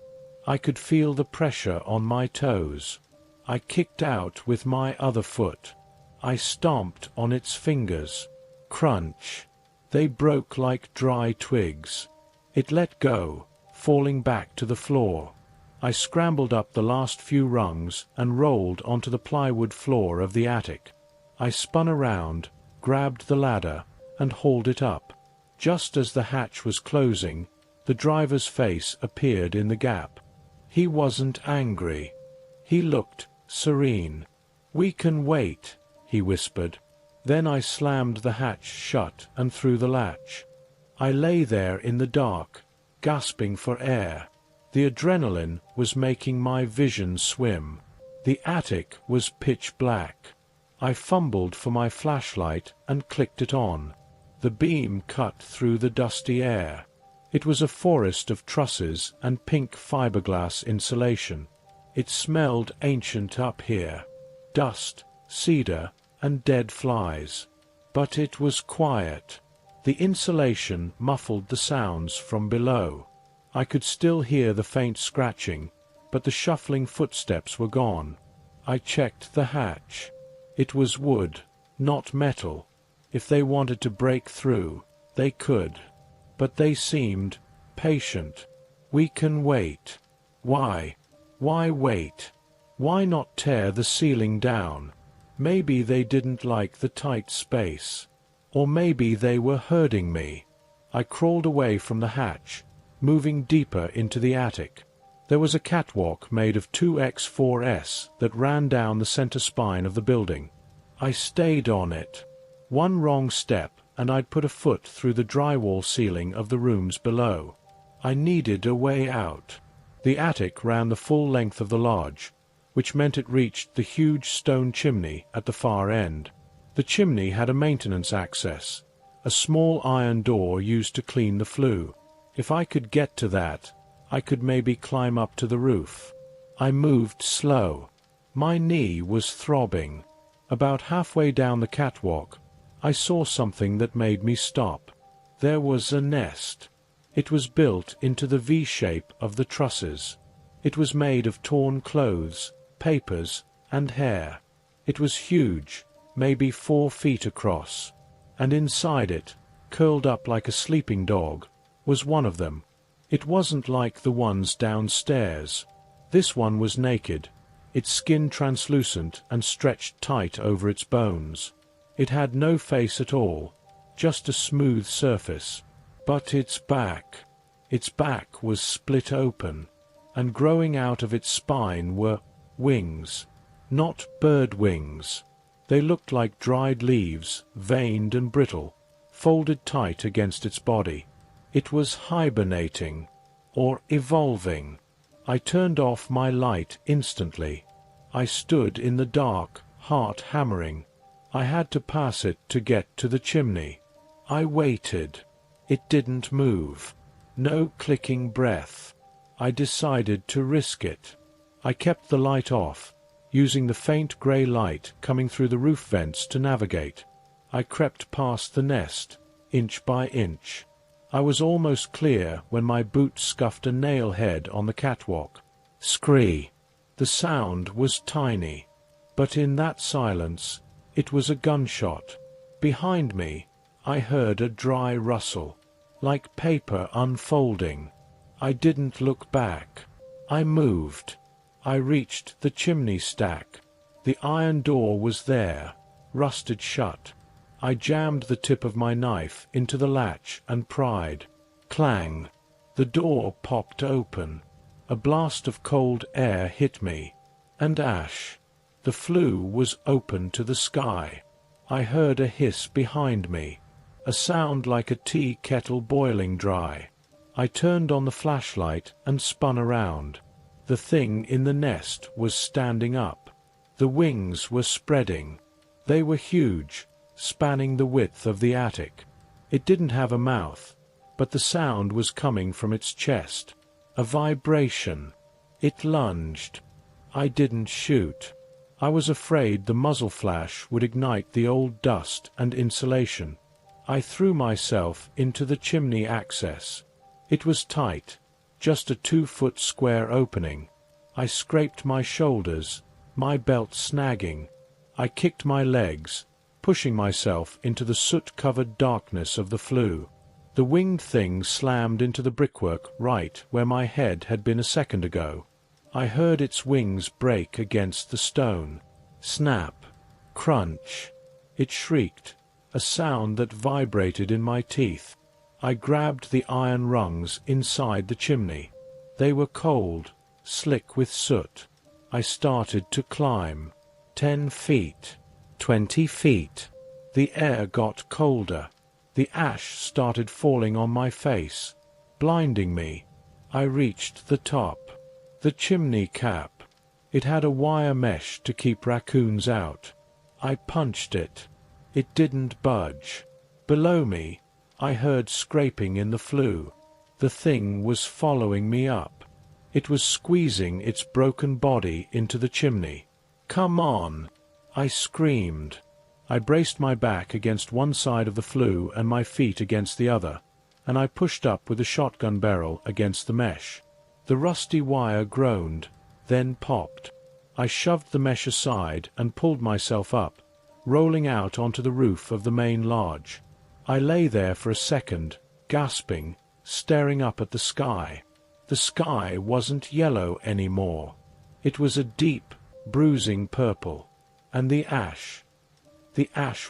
I could feel the pressure on my toes. I kicked out with my other foot. I stomped on its fingers. Crunch. They broke like dry twigs. It let go, falling back to the floor. I scrambled up the last few rungs and rolled onto the plywood floor of the attic. I spun around, grabbed the ladder, and hauled it up. Just as the hatch was closing, the driver's face appeared in the gap. He wasn't angry. He looked serene. "We can wait," he whispered. Then I slammed the hatch shut and threw the latch. I lay there in the dark, gasping for air. The adrenaline was making my vision swim. The attic was pitch black. I fumbled for my flashlight and clicked it on. The beam cut through the dusty air. It was a forest of trusses and pink fiberglass insulation. It smelled ancient up here. Dust, cedar, and dead flies. But it was quiet. The insulation muffled the sounds from below. I could still hear the faint scratching, but the shuffling footsteps were gone. I checked the hatch. It was wood, not metal. If they wanted to break through, they could. But they seemed patient. We can wait. Why? Why wait? Why not tear the ceiling down? Maybe they didn't like the tight space. Or maybe they were herding me. I crawled away from the hatch, moving deeper into the attic. There was a catwalk made of 2x4s that ran down the center spine of the building. I stayed on it. One wrong step and I'd put a foot through the drywall ceiling of the rooms below. I needed a way out. The attic ran the full length of the lodge, which meant it reached the huge stone chimney at the far end. The chimney had a maintenance access, a small iron door used to clean the flue. If I could get to that, I could maybe climb up to the roof. I moved slow. My knee was throbbing. About halfway down the catwalk, I saw something that made me stop. There was a nest. It was built into the V-shape of the trusses. It was made of torn clothes, papers, and hair. It was huge, maybe 4 feet across. And inside it, curled up like a sleeping dog, was one of them. It wasn't like the ones downstairs. This one was naked, its skin translucent and stretched tight over its bones. It had no face at all, just a smooth surface. But its back was split open, and growing out of its spine were wings. Not bird wings. They looked like dried leaves, veined and brittle, folded tight against its body. It was hibernating, or evolving. I turned off my light instantly. I stood in the dark, heart hammering. I had to pass it to get to the chimney. I waited. It didn't move. No clicking breath. I decided to risk it. I kept the light off, using the faint grey light coming through the roof vents to navigate. I crept past the nest, inch by inch. I was almost clear when my boot scuffed a nail head on the catwalk. Scree. The sound was tiny. But in that silence, it was a gunshot. Behind me, I heard a dry rustle, like paper unfolding. I didn't look back. I moved. I reached the chimney stack. The iron door was there, rusted shut. I jammed the tip of my knife into the latch and pried. Clang! The door popped open. A blast of cold air hit me. And ash. The flue was open to the sky. I heard a hiss behind me, a sound like a tea kettle boiling dry. I turned on the flashlight and spun around. The thing in the nest was standing up. The wings were spreading. They were huge, spanning the width of the attic. It didn't have a mouth, but the sound was coming from its chest. A vibration. It lunged. I didn't shoot. I was afraid the muzzle flash would ignite the old dust and insulation. I threw myself into the chimney access. It was tight, just a 2-foot square opening. I scraped my shoulders, my belt snagging. I kicked my legs, pushing myself into the soot-covered darkness of the flue. The winged thing slammed into the brickwork right where my head had been a second ago. I heard its wings break against the stone. Snap. Crunch. It shrieked, a sound that vibrated in my teeth. I grabbed the iron rungs inside the chimney. They were cold, slick with soot. I started to climb. 10 feet. 20 feet. The air got colder. The ash started falling on my face, blinding me. I reached the top. The chimney cap. It had a wire mesh to keep raccoons out. I punched it. It didn't budge. Below me, I heard scraping in the flue. The thing was following me up. It was squeezing its broken body into the chimney. "Come on!" I screamed. I braced my back against one side of the flue and my feet against the other, and I pushed up with the shotgun barrel against the mesh. The rusty wire groaned, then popped. I shoved the mesh aside and pulled myself up, rolling out onto the roof of the main lodge. I lay there for a second, gasping, staring up at the sky. The sky wasn't yellow anymore. It was a deep, bruising purple. And the ash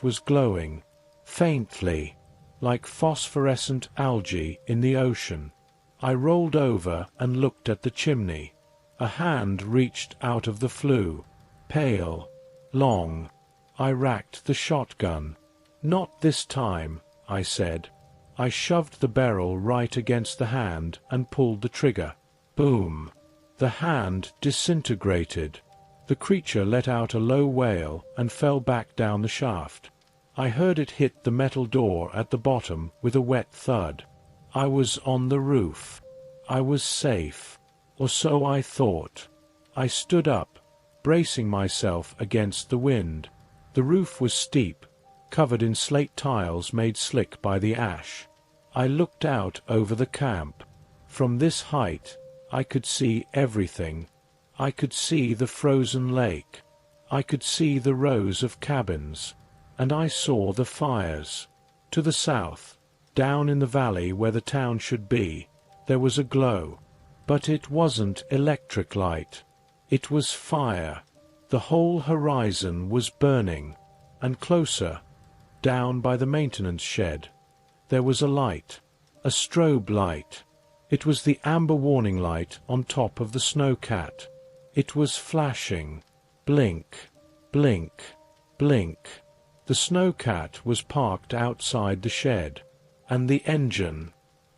was glowing, faintly, like phosphorescent algae in the ocean. I rolled over and looked at the chimney. A hand reached out of the flue, pale, long. I racked the shotgun. "Not this time," I said. I shoved the barrel right against the hand and pulled the trigger. Boom! The hand disintegrated. The creature let out a low wail and fell back down the shaft. I heard it hit the metal door at the bottom with a wet thud. I was on the roof. I was safe. Or so I thought. I stood up, bracing myself against the wind. The roof was steep, covered in slate tiles made slick by the ash. I looked out over the camp. From this height, I could see everything. I could see the frozen lake. I could see the rows of cabins. And I saw the fires. To the south, down in the valley where the town should be, there was a glow. But it wasn't electric light. It was fire. The whole horizon was burning. And closer, down by the maintenance shed, there was a light. A strobe light. It was the amber warning light on top of the snowcat. It was flashing. Blink, blink, blink. The snowcat was parked outside the shed. And the engine.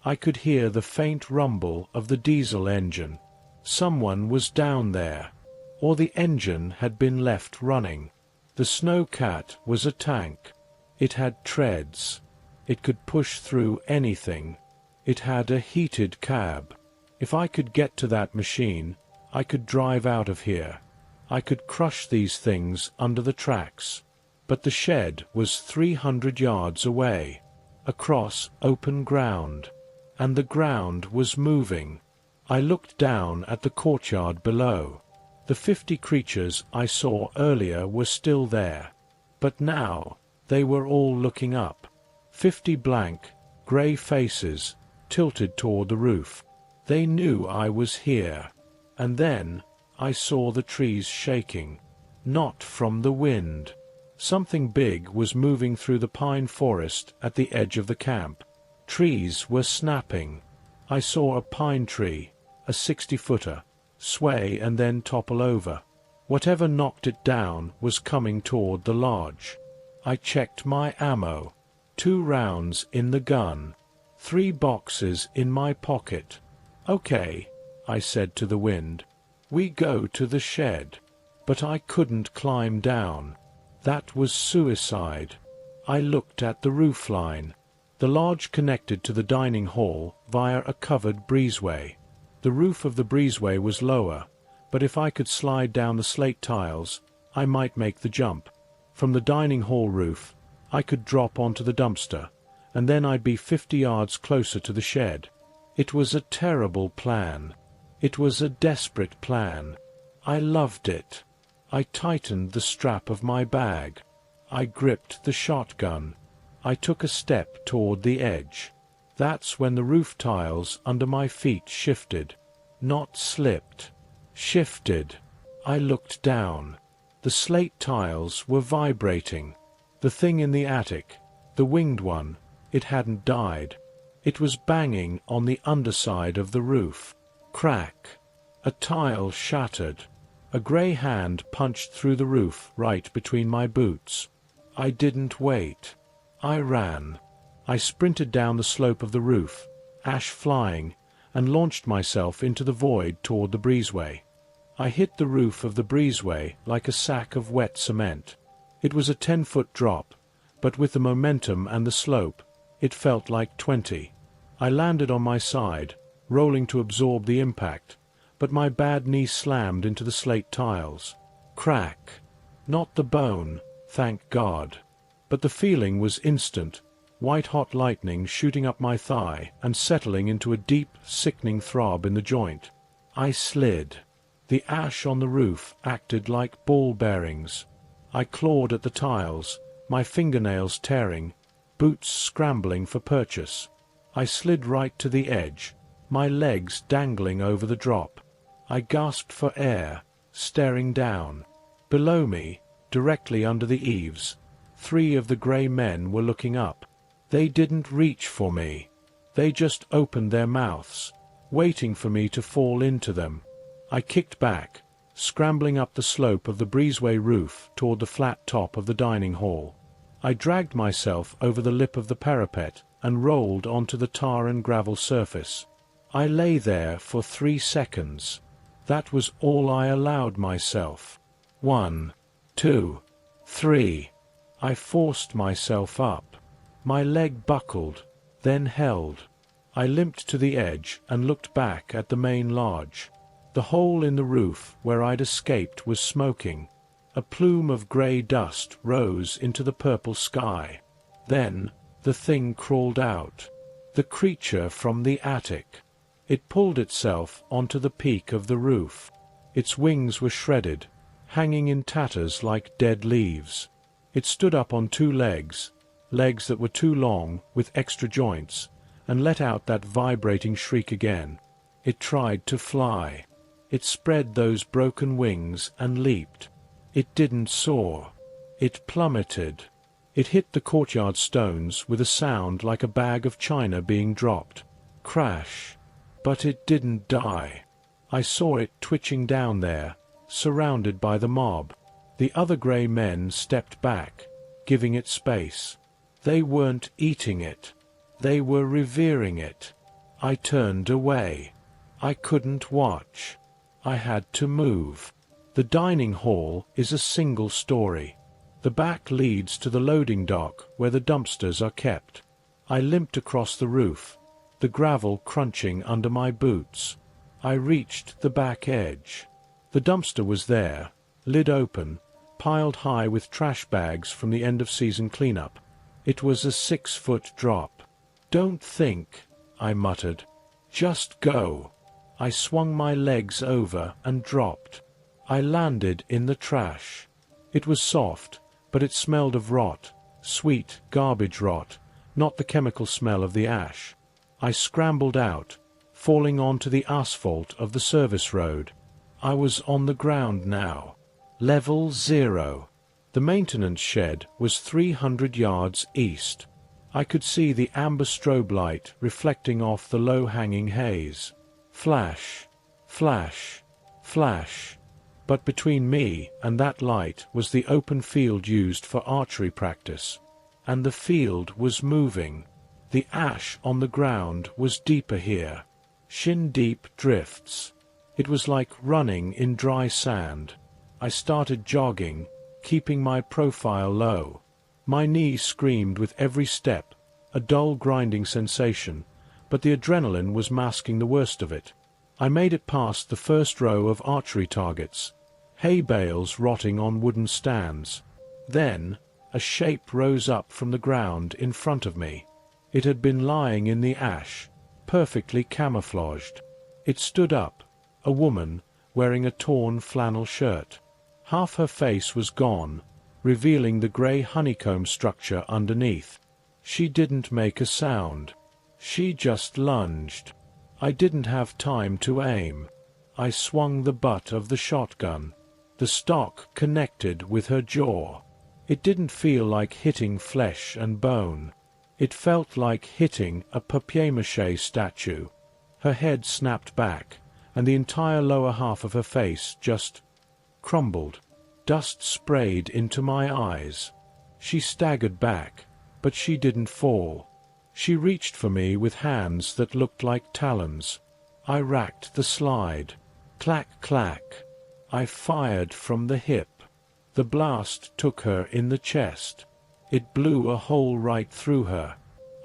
I could hear the faint rumble of the diesel engine. Someone was down there. Or the engine had been left running. The snowcat was a tank. It had treads. It could push through anything. It had a heated cab. If I could get to that machine, I could drive out of here. I could crush these things under the tracks. But the shed was 300 yards away, across open ground. And the ground was moving. I looked down at the courtyard below. The 50 creatures I saw earlier were still there. But now, they were all looking up. 50 blank, grey faces, tilted toward the roof. They knew I was here. And then, I saw the trees shaking. Not from the wind. Something big was moving through the pine forest at the edge of the camp. Trees were snapping. I saw a pine tree, a 60-footer, sway and then topple over. Whatever knocked it down was coming toward the lodge. I checked my ammo. 2 rounds in the gun. 3 boxes in my pocket. "Okay," I said to the wind. "We go to the shed." But I couldn't climb down. That was suicide. I looked at the roofline. The lodge connected to the dining hall via a covered breezeway. The roof of the breezeway was lower, but if I could slide down the slate tiles, I might make the jump. From the dining hall roof, I could drop onto the dumpster, and then I'd be 50 yards closer to the shed. It was a terrible plan. It was a desperate plan. I loved it. I tightened the strap of my bag. I gripped the shotgun. I took a step toward the edge. That's when the roof tiles under my feet shifted. Not slipped. Shifted. I looked down. The slate tiles were vibrating. The thing in the attic, the winged one, it hadn't died. It was banging on the underside of the roof. Crack. A tile shattered. A grey hand punched through the roof right between my boots. I didn't wait. I ran. I sprinted down the slope of the roof, ash flying, and launched myself into the void toward the breezeway. I hit the roof of the breezeway like a sack of wet cement. It was a 10-foot drop, but with the momentum and the slope, it felt like 20. I landed on my side, rolling to absorb the impact, but my bad knee slammed into the slate tiles. Crack. Not the bone, thank God. But the feeling was instant, white-hot lightning shooting up my thigh and settling into a deep, sickening throb in the joint. I slid. The ash on the roof acted like ball bearings. I clawed at the tiles, my fingernails tearing, boots scrambling for purchase. I slid right to the edge, my legs dangling over the drop. I gasped for air, staring down. Below me, directly under the eaves, 3 of the grey men were looking up. They didn't reach for me. They just opened their mouths, waiting for me to fall into them. I kicked back, scrambling up the slope of the breezeway roof toward the flat top of the dining hall. I dragged myself over the lip of the parapet and rolled onto the tar and gravel surface. I lay there for 3 seconds. That was all I allowed myself. 1, 2, 3. I forced myself up. My leg buckled, then held. I limped to the edge and looked back at the main lodge. The hole in the roof where I'd escaped was smoking. A plume of grey dust rose into the purple sky. Then, the thing crawled out. The creature from the attic. It pulled itself onto the peak of the roof. Its wings were shredded, hanging in tatters like dead leaves. It stood up on 2 legs, legs that were too long, with extra joints, and let out that vibrating shriek again. It tried to fly. It spread those broken wings and leaped. It didn't soar. It plummeted. It hit the courtyard stones with a sound like a bag of china being dropped. Crash. But it didn't die. I saw it twitching down there, surrounded by the mob. The other grey men stepped back, giving it space. They weren't eating it. They were revering it. I turned away. I couldn't watch. I had to move. The dining hall is a single story. The back leads to the loading dock where the dumpsters are kept. I limped across the roof, the gravel crunching under my boots. I reached the back edge. The dumpster was there, lid open, piled high with trash bags from the end-of-season cleanup. It was a 6-foot drop. "Don't think," I muttered. "Just go." I swung my legs over and dropped. I landed in the trash. It was soft, but it smelled of rot, sweet garbage rot, not the chemical smell of the ash. I scrambled out, falling onto the asphalt of the service road. I was on the ground now. Level 0. The maintenance shed was 300 yards east. I could see the amber strobe light reflecting off the low-hanging haze. Flash, flash, flash. But between me and that light was the open field used for archery practice. And the field was moving. The ash on the ground was deeper here. Shin-deep drifts. It was like running in dry sand. I started jogging, keeping my profile low. My knee screamed with every step, a dull grinding sensation, but the adrenaline was masking the worst of it. I made it past the first row of archery targets, hay bales rotting on wooden stands. Then, a shape rose up from the ground in front of me. It had been lying in the ash, perfectly camouflaged. It stood up, a woman, wearing a torn flannel shirt. Half her face was gone, revealing the grey honeycomb structure underneath. She didn't make a sound. She just lunged. I didn't have time to aim. I swung the butt of the shotgun. The stock connected with her jaw. It didn't feel like hitting flesh and bone. It felt like hitting a papier-mâché statue. Her head snapped back, and the entire lower half of her face just crumbled. Dust sprayed into my eyes. She staggered back, but she didn't fall. She reached for me with hands that looked like talons. I racked the slide. Clack, clack. I fired from the hip. The blast took her in the chest. It blew a hole right through her.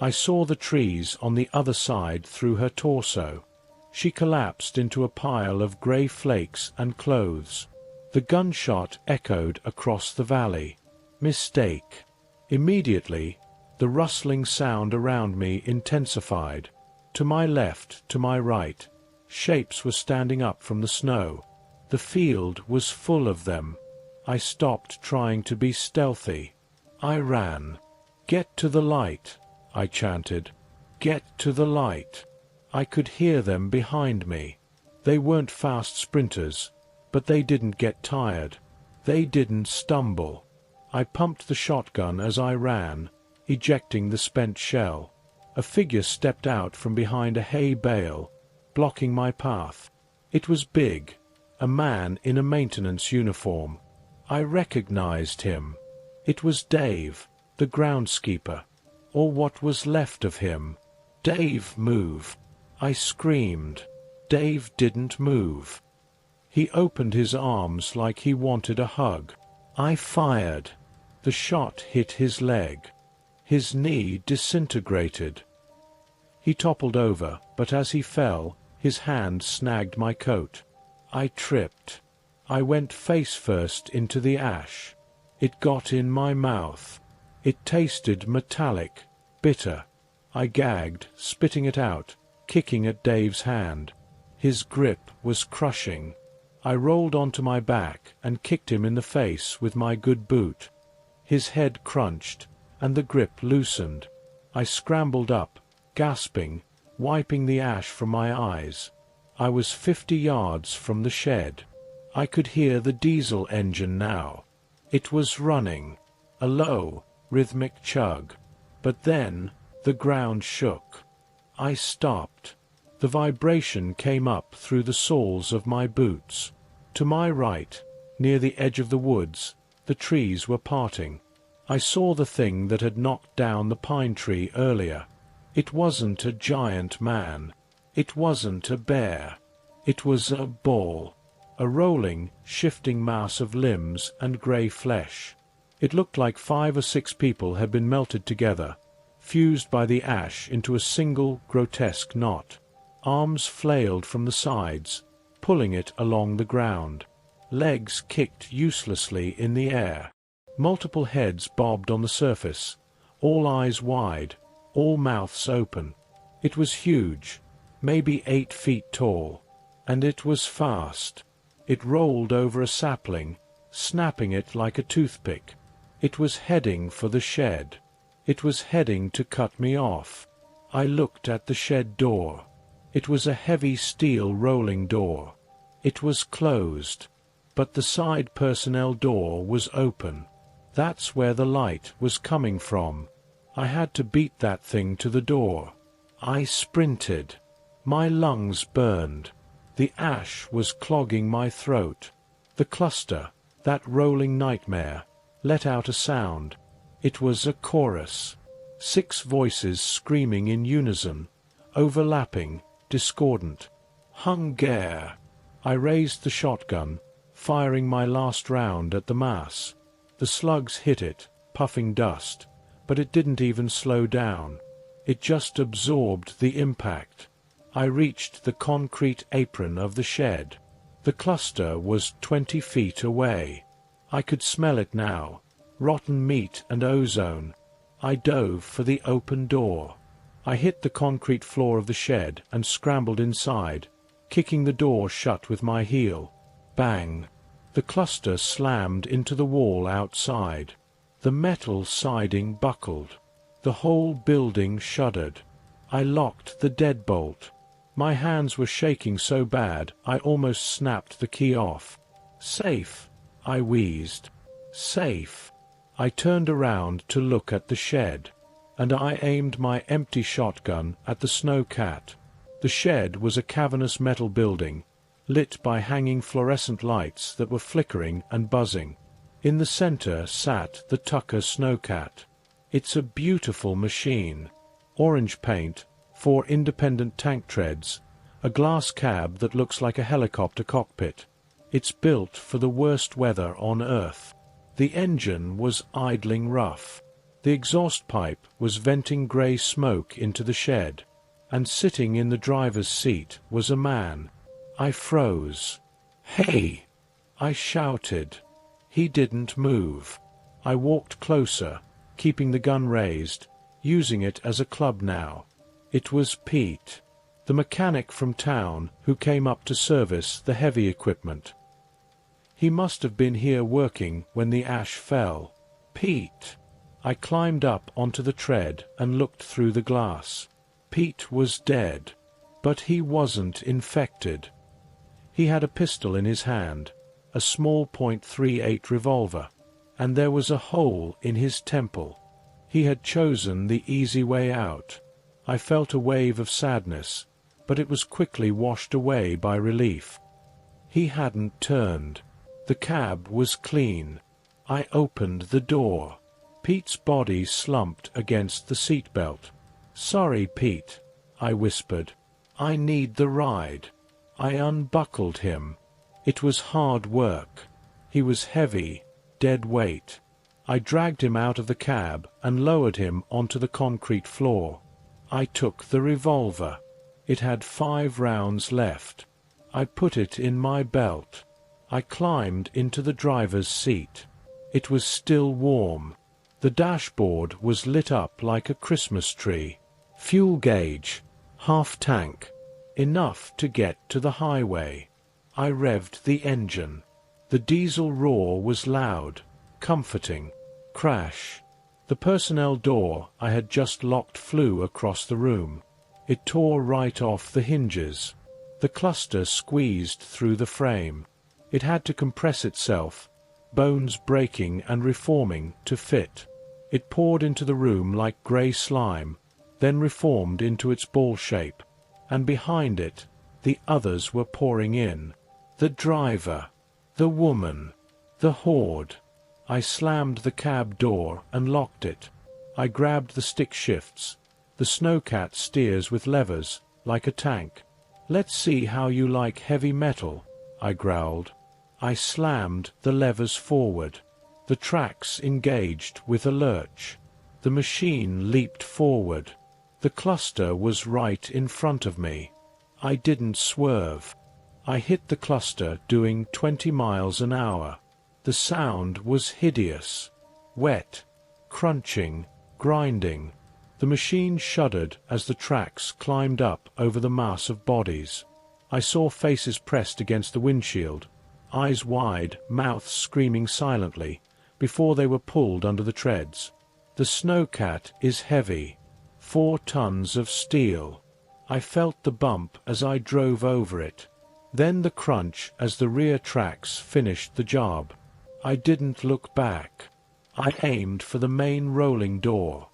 I saw the trees on the other side through her torso. She collapsed into a pile of grey flakes and clothes. The gunshot echoed across the valley. Mistake. Immediately, the rustling sound around me intensified. To my left, to my right, shapes were standing up from the snow. The field was full of them. I stopped trying to be stealthy. I ran. "Get to the light," I chanted. "Get to the light." I could hear them behind me. They weren't fast sprinters, but they didn't get tired. They didn't stumble. I pumped the shotgun as I ran, ejecting the spent shell. A figure stepped out from behind a hay bale, blocking my path. It was big, a man in a maintenance uniform. I recognized him. It was Dave, the groundskeeper, or what was left of him. "Dave, move!" I screamed. Dave didn't move. He opened his arms like he wanted a hug. I fired. The shot hit his leg. His knee disintegrated. He toppled over, but as he fell, his hand snagged my coat. I tripped. I went face first into the ash. It got in my mouth. It tasted metallic, bitter. I gagged, spitting it out, kicking at Dave's hand. His grip was crushing. I rolled onto my back and kicked him in the face with my good boot. His head crunched, and the grip loosened. I scrambled up, gasping, wiping the ash from my eyes. I was 50 yards from the shed. I could hear the diesel engine now. It was running, a low, rhythmic chug. But then the ground shook. I stopped. The vibration came up through the soles of my boots. To my right, near the edge of the woods, the trees were parting. I saw the thing that had knocked down the pine tree earlier. It wasn't a giant man. It wasn't a bear. It was a ball. A rolling, shifting mass of limbs and grey flesh. It looked like 5 or 6 people had been melted together, fused by the ash into a single grotesque knot. Arms flailed from the sides, pulling it along the ground. Legs kicked uselessly in the air. Multiple heads bobbed on the surface, all eyes wide, all mouths open. It was huge, maybe 8 feet tall, and it was fast. It rolled over a sapling, snapping it like a toothpick. It was heading for the shed. It was heading to cut me off. I looked at the shed door. It was a heavy steel rolling door. It was closed, but the side personnel door was open. That's where the light was coming from. I had to beat that thing to the door. I sprinted. My lungs burned. The ash was clogging my throat. The cluster, that rolling nightmare, let out a sound. It was a chorus. 6 voices screaming in unison, overlapping, discordant. Hunger! I raised the shotgun, firing my last round at the mass. The slugs hit it, puffing dust, but it didn't even slow down. It just absorbed the impact. I reached the concrete apron of the shed. The cluster was 20 feet away. I could smell it now, rotten meat and ozone. I dove for the open door. I hit the concrete floor of the shed and scrambled inside, kicking the door shut with my heel. Bang! The cluster slammed into the wall outside. The metal siding buckled. The whole building shuddered. I locked the deadbolt. My hands were shaking so bad I almost snapped the key off. "Safe," I wheezed. "Safe." I turned around to look at the shed, and I aimed my empty shotgun at the snowcat. The shed was a cavernous metal building, lit by hanging fluorescent lights that were flickering and buzzing. In the center sat the Tucker snowcat. It's a beautiful machine. Orange paint, 4 independent tank treads, a glass cab that looks like a helicopter cockpit. It's built for the worst weather on Earth. The engine was idling rough. The exhaust pipe was venting grey smoke into the shed, and sitting in the driver's seat was a man. I froze. "Hey!" I shouted. He didn't move. I walked closer, keeping the gun raised, using it as a club now. It was Pete, the mechanic from town who came up to service the heavy equipment. He must have been here working when the ash fell. Pete. I climbed up onto the tread and looked through the glass. Pete was dead. But he wasn't infected. He had a pistol in his hand, a small .38 revolver, and there was a hole in his temple. He had chosen the easy way out. I felt a wave of sadness, but it was quickly washed away by relief. He hadn't turned. The cab was clean. I opened the door. Pete's body slumped against the seatbelt. "Sorry, Pete," I whispered. "I need the ride." I unbuckled him. It was hard work. He was heavy, dead weight. I dragged him out of the cab and lowered him onto the concrete floor. I took the revolver. It had 5 rounds left. I put it in my belt. I climbed into the driver's seat. It was still warm. The dashboard was lit up like a Christmas tree. Fuel gauge, half tank, enough to get to the highway. I revved the engine. The diesel roar was loud, comforting. Crash. The personnel door I had just locked flew across the room. It tore right off the hinges. The cluster squeezed through the frame. It had to compress itself, bones breaking and reforming to fit. It poured into the room like grey slime, then reformed into its ball shape, and behind it, the others were pouring in. The driver, the woman, the horde. I slammed the cab door and locked it. I grabbed the stick shifts. The snowcat steers with levers, like a tank. "Let's see how you like heavy metal," I growled. I slammed the levers forward. The tracks engaged with a lurch. The machine leaped forward. The cluster was right in front of me. I didn't swerve. I hit the cluster doing 20 miles an hour. The sound was hideous. Wet, crunching, grinding. The machine shuddered as the tracks climbed up over the mass of bodies. I saw faces pressed against the windshield, eyes wide, mouths screaming silently, before they were pulled under the treads. The snowcat is heavy. 4 tons of steel. I felt the bump as I drove over it. Then the crunch as the rear tracks finished the job. I didn't look back. I aimed for the main rolling door.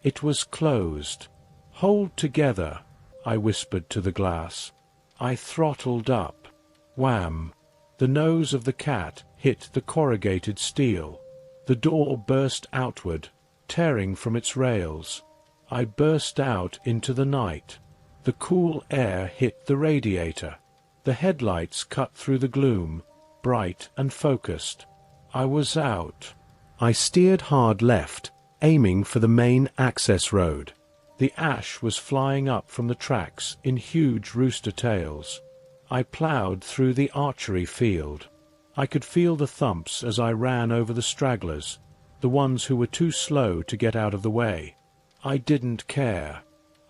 It was closed. "Hold together," I whispered to the glass. I throttled up. Wham! The nose of the cat hit the corrugated steel. The door burst outward, tearing from its rails. I burst out into the night. The cool air hit the radiator. The headlights cut through the gloom, bright and focused. I was out. I steered hard left, aiming for the main access road. The ash was flying up from the tracks in huge rooster tails. I ploughed through the archery field. I could feel the thumps as I ran over the stragglers, the ones who were too slow to get out of the way. I didn't care.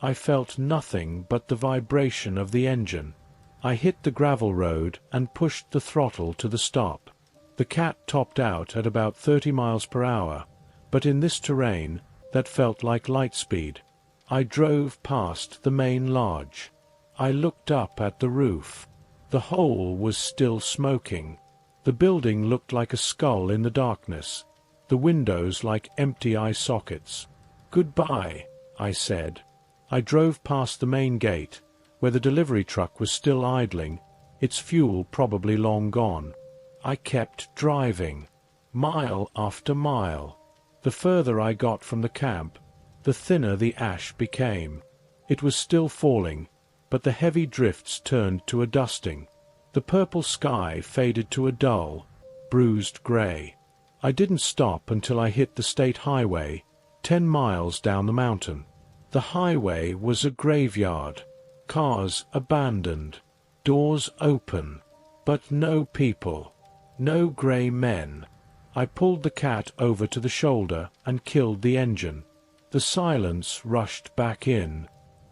I felt nothing but the vibration of the engine. I hit the gravel road and pushed the throttle to the stop. The cat topped out at about 30 miles per hour, but in this terrain, that felt like light speed. I drove past the main lodge. I looked up at the roof. The hole was still smoking. The building looked like a skull in the darkness, the windows like empty eye sockets. "Goodbye," I said. I drove past the main gate, where the delivery truck was still idling, its fuel probably long gone. I kept driving, mile after mile. The further I got from the camp, the thinner the ash became. It was still falling, but the heavy drifts turned to a dusting. The purple sky faded to a dull, bruised grey. I didn't stop until I hit the state highway, 10 miles down the mountain. The highway was a graveyard, cars abandoned, doors open, but no people, no grey men. I pulled the cat over to the shoulder and killed the engine. The silence rushed back in.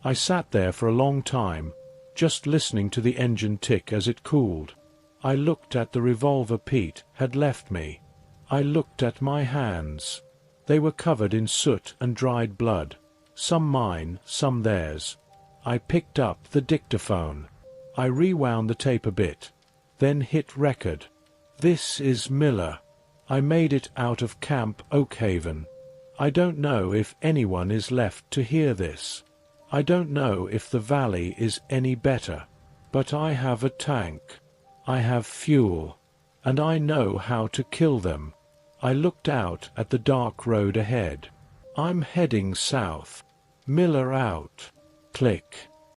I sat there for a long time, just listening to the engine tick as it cooled. I looked at the revolver Pete had left me. I looked at my hands. They were covered in soot and dried blood. Some mine, some theirs. I picked up the dictaphone. I rewound the tape a bit. Then hit record. This is Miller. I made it out of Camp Oakhaven. I don't know if anyone is left to hear this. I don't know if the valley is any better. But I have a tank. I have fuel. And I know how to kill them. I looked out at the dark road ahead. I'm heading south. Miller out. Click.